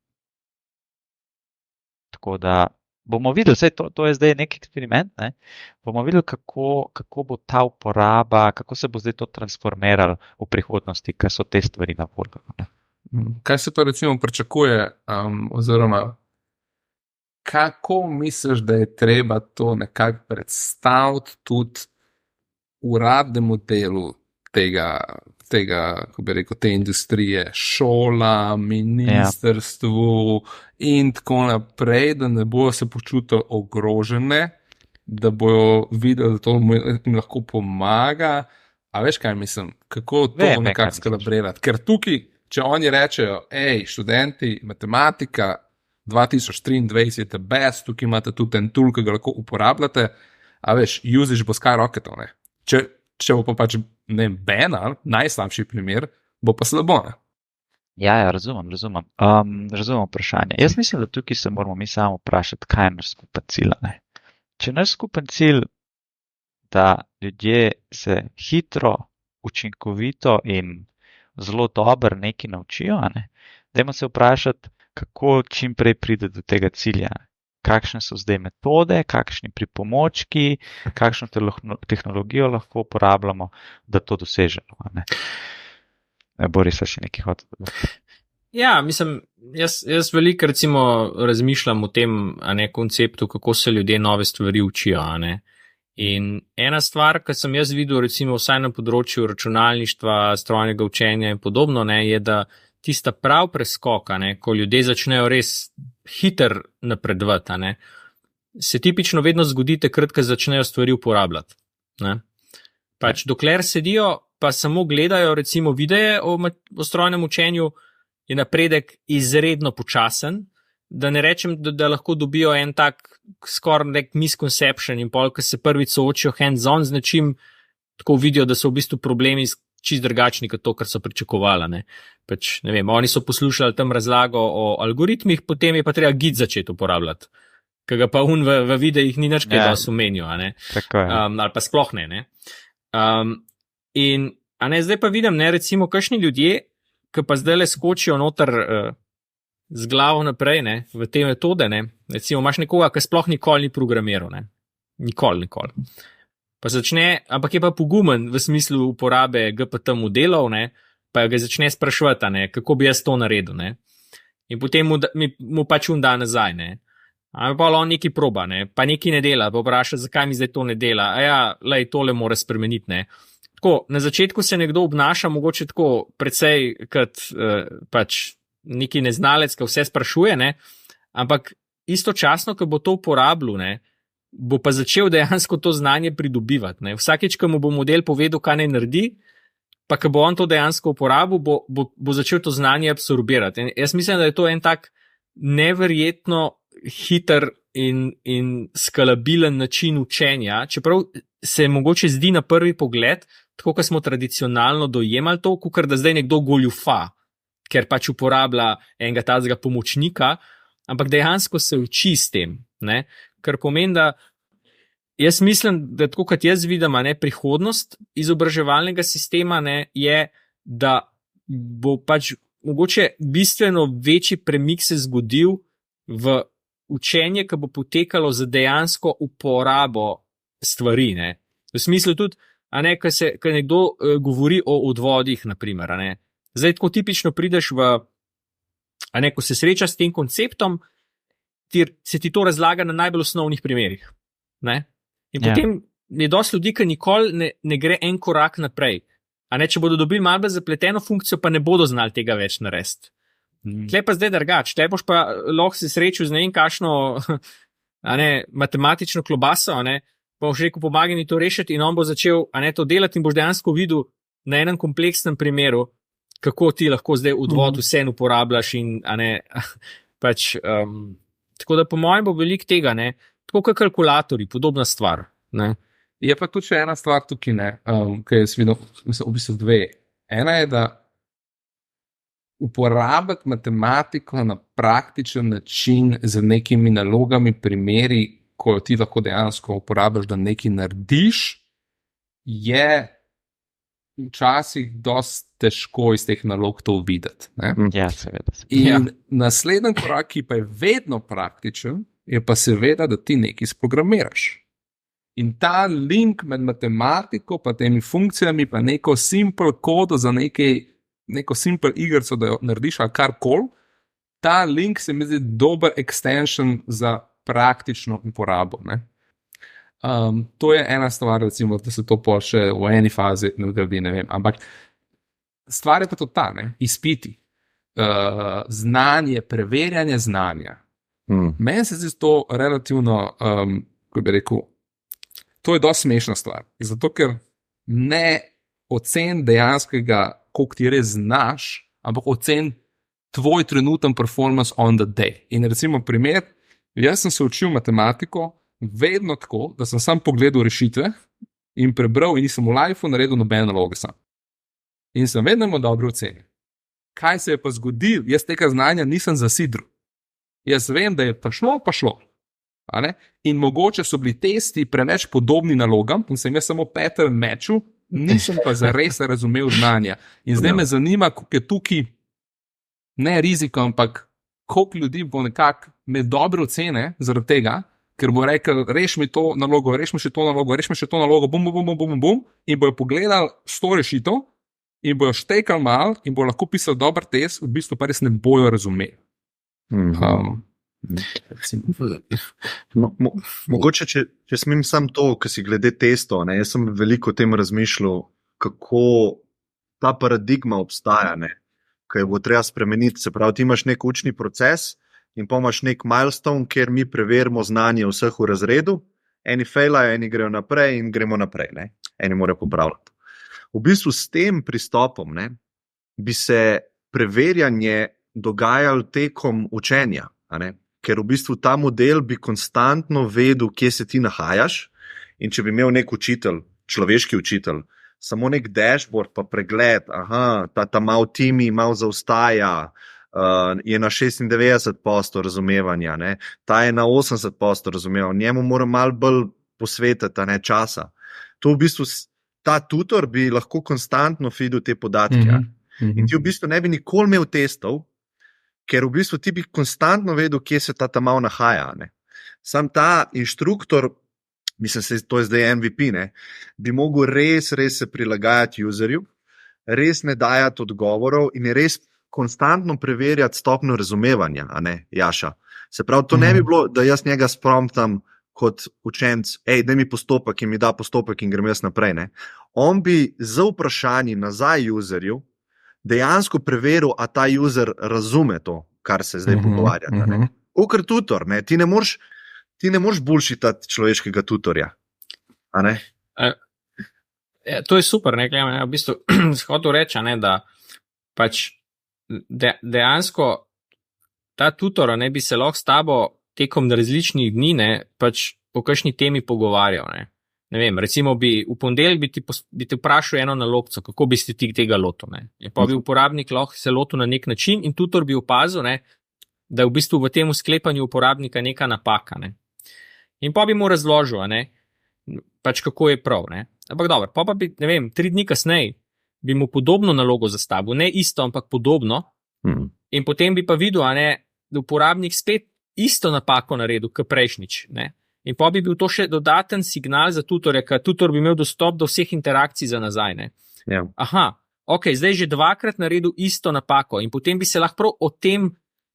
Tako da bomo videli, to je zdaj nek eksperiment, ne? Bomo videli, kako bo ta uporaba, kako se bo zdaj to transformiralo v prihodnosti, ker so te stvari na voljo. Kaj se pa recimo pričakuje, oziroma kako misliš, da je treba to nekako predstaviti tudi uradnemu delu kako bi rekel, te industrije, šola, ministrstvu in tako naprej, da ne bojo se počutili ogrožene, da bojo videli, da to jim lahko pomaga. A veš, kaj mislim? Kako to nekako skalibrirati? Ker tukaj, če oni rečejo, študenti, matematika 2023 je the best, tukaj imate tudi en tool, ki ga lahko uporabljate, a veš, usiš bo skyrocketov, ne? Če bo pa pač, ne vem, banal, najslabši primer, bo pa slabo, ne? Ja, razumem. Razumem vprašanje. Jaz mislim, da tukaj se moramo mi samo vprašati, kaj je naš skupen cilj, ne? Če naš skupen cilj, da ljudje se hitro, učinkovito in zelo dobro nekaj naučijo, ne? Dajmo se vprašati, kako čim prej pride do tega cilja. Kakšne so zdaj metode, kakšni pripomočki, kakšno tehnologijo lahko uporabljamo, da to dosežemo. Boris, še nekaj hotel dodati. Ja, mislim, jaz veliko recimo razmišljam o tem, konceptu, kako se ljudje nove stvari učijo, In ena stvar, ki sem jaz videl, recimo vsaj na področju računalništva, strojnega učenja in podobno, je, da tista prav preskoka, ko ljudje začnejo res hiter napredovati, se tipično vedno zgodi takrat, ko začnejo stvari uporabljati. Pač dokler sedijo, pa samo gledajo recimo videe o strojnem učenju, je napredek izredno počasen, da ne rečem, da lahko dobijo en tak skoraj nek misconception in pol, ko se prvič soočijo hands-on z nečim, tako vidijo, da so v bistvu problemi čist drugačni kot to, kar so pričakovali. Pač, ne vem, oni so poslušali tam razlago o algoritmih, potem je pa treba Git začeti uporabljati, ki ga pa v videih ni nič kaj dosti omenijo, ali pa sploh ne. In zdaj pa vidim, recimo, kakšni ljudje, ki pa zdaj le skočijo noter z glavo naprej, v te metode, recimo imaš nekoga, ki sploh nikoli ni programiral, nikoli. Pa začne, ampak je pa pogumen v smislu uporabe GPT modelov, pa ga začne spraševati, kako bi jaz to naredil, in potem mu pač da nazaj, ampak pa on nekaj proba, pa nekaj ne dela, pa vpraša, zakaj mi zdaj to ne dela, tole mora spremeniti, Tako, na začetku se nekdo obnaša mogoče tako precej kot pač neki neznalec, ki vse sprašuje, ampak istočasno, ko bo to uporabljal, bo pa začel dejansko to znanje pridobivati. Vsakeč, ko mu bo model povedal, kaj naj naredi, pa ko bo on to dejansko uporabil, bo začel to znanje absorbirati. In jaz mislim, da je to en tak neverjetno hiter in skalabilen način učenja, čeprav se mogoče zdi na prvi pogled, tako kot smo tradicionalno dojemali to, kakor da zdaj nekdo goljufa, ker pač uporablja enega tazga pomočnika, ampak dejansko se uči s tem, kar pomeni, da jaz mislim, da tako kot jaz vidim, prihodnost izobraževalnega sistema je, da bo pač mogoče bistveno večji premik se zgodil v učenje, ki bo potekalo za dejansko uporabo stvari, V smislu tudi, ko nekdo govori o odvodih, naprimer, Zdaj, tako tipično prideš ko se srečaš s tem konceptom, se ti to razlaga na najbolj osnovnih primerih, In potem je dosti ljudi, ki nikoli ne gre en korak naprej, če bodo dobili malo bolj zapleteno funkcijo, pa ne bodo znali tega več narediti. Tle pa zdaj drugače, tle boš pa lahko se srečal z ne vem kakšno matematično klobaso, pa boš rekel, pomagaj mi to rešiti in on bo začel to delati in boš dejansko videl na enem kompleksnem primeru, kako ti lahko zdaj odvod vseeno uporabljaš in pač, tako da po mojem bo veliko tega, tako kot kalkulatorji, podobna stvar. Je pa tudi še ena stvar tukaj, ki jaz vidim, v bistvu dve. Ena je, da uporabiti matematiko na praktičen način z nekimi nalogami, primeri, ko jo ti lahko dejansko uporabiš, da nekaj narediš, je včasih dosti težko iz teh nalog to videti. Ja, seveda. In naslednji korak, ki pa je vedno praktičen, je pa seveda, da ti nekaj sprogramiraš. In ta link med matematiko pa temi funkcijami pa neko simple kodo za neko simple igrico, da jo narediš ali karkoli, ta link se mi zdi dober extension za praktično uporabo. To je ena stvar, recimo, da se to pol še v eni fazi ne vgradi, ne vem. Ampak stvar je pa tudi ta, ne? Izpiti, znanje, preverjanje znanja. Meni se zdi to relativno, kako bi rekel, to je dosti smešna stvar. Zato, ker ne ocen dejanskega, koliko ti res znaš, ampak ocen tvoj trenuten performance on the day. In recimo primer, jaz sem se učil matematiko vedno tako, da sem sam pogledal rešitve in prebral in nisem v lifeu naredil nobene naloge sam. In sem vedno imel dobre ocene. Kaj se je pa zgodilo? Jaz tega znanja nisem zasidral. Jaz vem, da je šlo. In mogoče so bili testi preveč podobni nalogam in sem jaz samo pattern matchal, nisem pa zares razumel znanja. In zdaj me zanima, koliko je tukaj ne riziko, ampak koliko ljudi bo nekako med dobre ocene zaradi tega, ker bo rekel, reš mi to nalogo, reš mi še to nalogo, bum, in bojo pogledali 100 rešitev in bojo štekali mal in bojo lahko pisali dober test, v bistvu pa res ne bojo razumeli. Mogoče, če smem sam to, kar si glede testov, ne, jaz sem veliko o tem razmišljal, kako ta paradigma obstaja, ne, kaj bo treba spremeniti. Se pravi, ti imaš nek učni proces in pa imaš nek milestone, kjer mi preverimo znanje vseh v razredu, eni fejlajo, eni grejo naprej in gremo naprej, ne, eni morajo popravljati. V bistvu s tem pristopom, ne, bi se preverjanje dogajalo tekom učenja, a ne? Ker v bistvu ta model bi konstantno vedel, kje se ti nahajaš, in če bi imel nek učitelj, človeški učitelj, samo nek dashboard pa pregled, ta mal timi mal zaostaja, je na 96% razumevanja, ne? Ta je na 80% razumevanja, njemu moram malo bolj posvetiti, ne, časa. To v bistvu, ta tutor bi lahko konstantno feedil te podatke. In ti v bistvu ne bi nikoli imel testov, ker v bistvu ti bi konstantno vedel, kje se ta mal nahaja. Ne? Sam ta inštruktor, mislim, to je zdaj MVP, ne, bi mogel res se prilagajati userju, res ne dajati odgovorov in res konstantno preverjati stopnjo razumevanja, a ne, Jaša. Se pravi, to ne bi bilo, da jaz njega spromptam kot učenc, daj mi postopek in mi da postopek in grem jaz naprej. Ne. On bi z vprašanji nazaj userju dejansko preveril, a ta user razume to, kar se zdaj pogovarjate. Kakor tutor, ne? Ti ne moreš bullshitati človeškega tutorja. A ne? To je super, ne? V bistvu hotel reči, da pač dejansko ta tutor ne bi se lahko s tabo tekom različnih dni, ne, pač po kakšni temi pogovarjal. Ne vem, recimo v ponedeljek bi ti vprašal eno nalogco, kako bi si ti tega lotil. In pa bi uporabnik lahko se lotil na nek način in tutor bi opazil, ne, da je v bistvu v tem sklepanju uporabnika neka napaka. Ne. In pa bi mu razložil, ne, pač kako je prav. Ne. Ampak dobro, pa bi, ne vem, 3 dni kasneje bi mu podobno nalogo zastavil, ne isto, ampak podobno. In potem bi pa videl, ne, da uporabnik spet isto napako naredil, kot prejšnjič. Ne. In pa bi bil to še dodaten signal za tutorja, ker tutor bi imel dostop do vseh interakcij za nazaj. Ne? Yeah. Zdaj že 2-krat naredil isto napako in potem bi se lahko prav o tem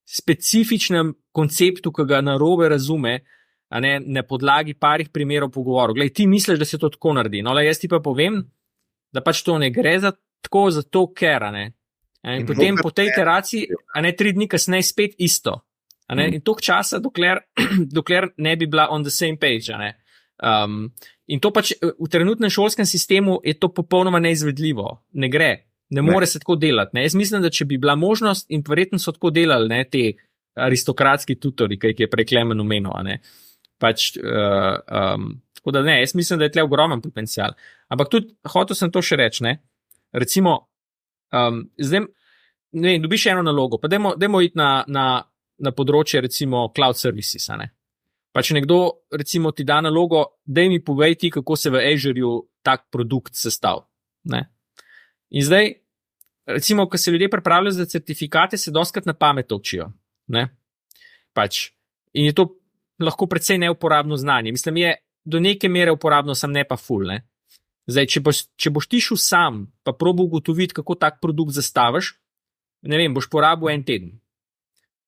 specifičnem konceptu, ki ga narobe razume, na podlagi parih primerov pogovoril. Glej, ti misliš, da se to tako naredi. No, jaz ti pa povem, da pač to ne gre tako, zato ker. In potem po tej iteraciji, 3 dni kasneje spet isto. In toliko časa, dokler ne bi bila on the same page. In to pač v trenutnem šolskem sistemu je to popolnoma neizvedljivo. Ne gre, ne more se tako delati. Jaz mislim, da če bi bila možnost, in verjetno so tako delali te aristokratski tutori, ki jih je prej Klemen omenil. Pač, tako da ne, jaz mislim, da je tle ogromen potencial. Ampak tudi hotel sem to še reči. Recimo, zdaj, ne vem, dobiš eno nalogo, pa dajmo iti na področje recimo cloud services. Pač nekdo recimo ti da nalogo, daj mi povej ti, kako se v Azureu tak produkt sestav. In zdaj, recimo, ko se ljudje pripravljajo za certifikate, se dostikrat na pamet učijo. Pač, in je to lahko precej neuporabno znanje. Mislim, je do neke mere uporabno, sam ne pa ful. Zdaj, če boš ti šel sam, pa probo ugotoviti, kako tak produkt zastaviš, ne vem, boš porabil 1 teden.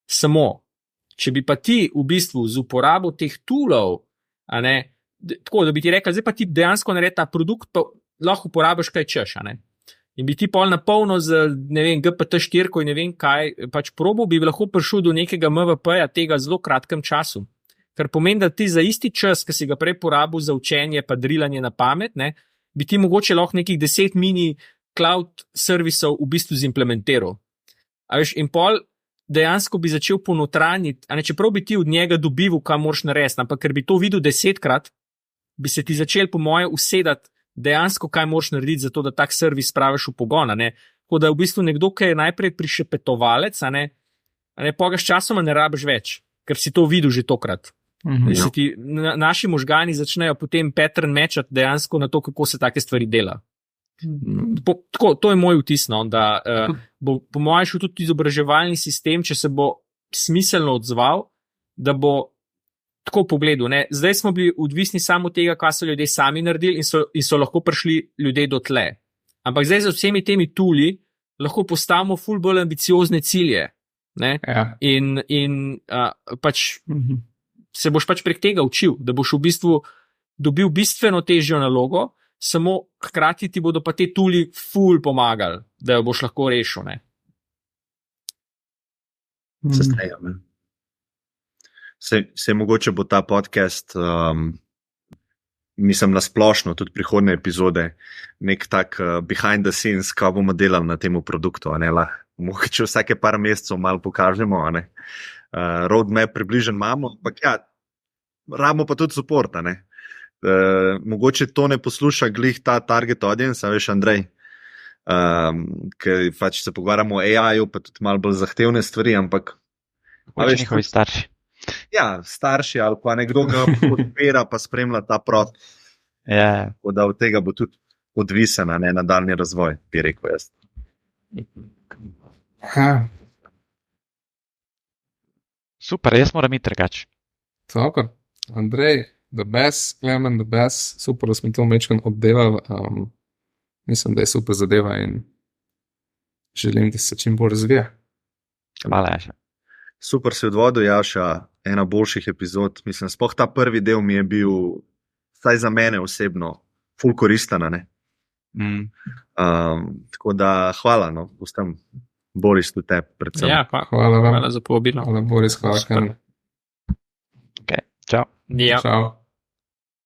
Samo, če bi pa ti v bistvu z uporabo teh toolov tako, da bi ti rekel, zdaj pa ti dejansko naredi ta produkt, pa lahko uporabiš kaj češ, a ne. In bi ti pol napolno z, ne vem, GPT-4 in ne vem kaj, pač probo bi lahko prišel do nekega MVP-ja tega zelo kratkem času. Kar pomeni, da ti za isti čas, ki si ga prej porabil za učenje pa drilanje na pamet, ne, bi ti mogoče lahko nekih 10 mini cloud servisov v bistvu zimplementiral. A veš, in pol dejansko bi začel ponotranjiti, a ne, čeprav bi ti od njega dobival, kam moraš narediti, ampak ker bi to videl 10-krat, bi se ti začel po moje usedati dejansko, kaj moraš narediti za to, da tak servis spraviš v pogon, a ne. Tako da v bistvu nekdo, ki je najprej prišepetovalec, a ne, poga s časoma ne rabiš več, ker si to videl že tokrat. Se ti, naši možgani začnejo potem pattern matchati dejansko na to, kako se take stvari dela. Tako, to je moj vtis, no, da bo po mojem šel tudi izobraževalni sistem, če se bo smiselno odzval, da bo tako pogledal. Ne. Zdaj smo bili odvisni samo od tega, kaj so ljudje sami naredili in so lahko prišli ljudje do tle. Ampak zdaj z vsemi temi tooli lahko postavimo ful bolj ambiciozne cilje. Ne. Ja. In pač se boš pač prek tega učil, da boš v bistvu dobil bistveno težjo nalogo, samo hkrati ti bodo pa te tooli ful pomagali, da jo boš lahko rešil. Ne. Se strinjam. Se mogoče bo ta podcast, mislim na splošno, tudi prihodne epizode, nek tak behind the scenes, kaj bomo delali na tem produktu, a ne, mogoče vsake par mesecev malo pokažemo, a ne. Roadmap približen imamo, ampak ja, rabimo pa tudi support, a ne. Mogoče to ne posluša glih ta target audience, a veš, Andrej, ker pač se pogovarjamo o AI-ju, pa tudi malo bolj zahtevne stvari, ampak Mogoče njihovi starši. Ja, starši ali pa nekdo, ki podpira pa spremlja ta prot. Ja. Da od tega bo tudi odvisen, ne, nadaljnji razvoj, bi rekel jaz. Super, jaz moram iti drugače. Tako, Andrej, the best, Klemen, the best, super, da smo to mečkan obdelali. Mislim, da je super zadeva in želim, da se čim bolj razvija. Hvala, Jaša. Super si odvodil, Jaša, ena boljših epizod. Mislim, sploh ta prvi del mi je bil, vsaj za mene osebno, ful koristen, ne? Tako da hvala, no, pustam Boris tudi te predvsem. Ja, Hvala vam. Hvala za povabilo. Hvala, Boris, hvala. Okay, čau. Ja. Čau.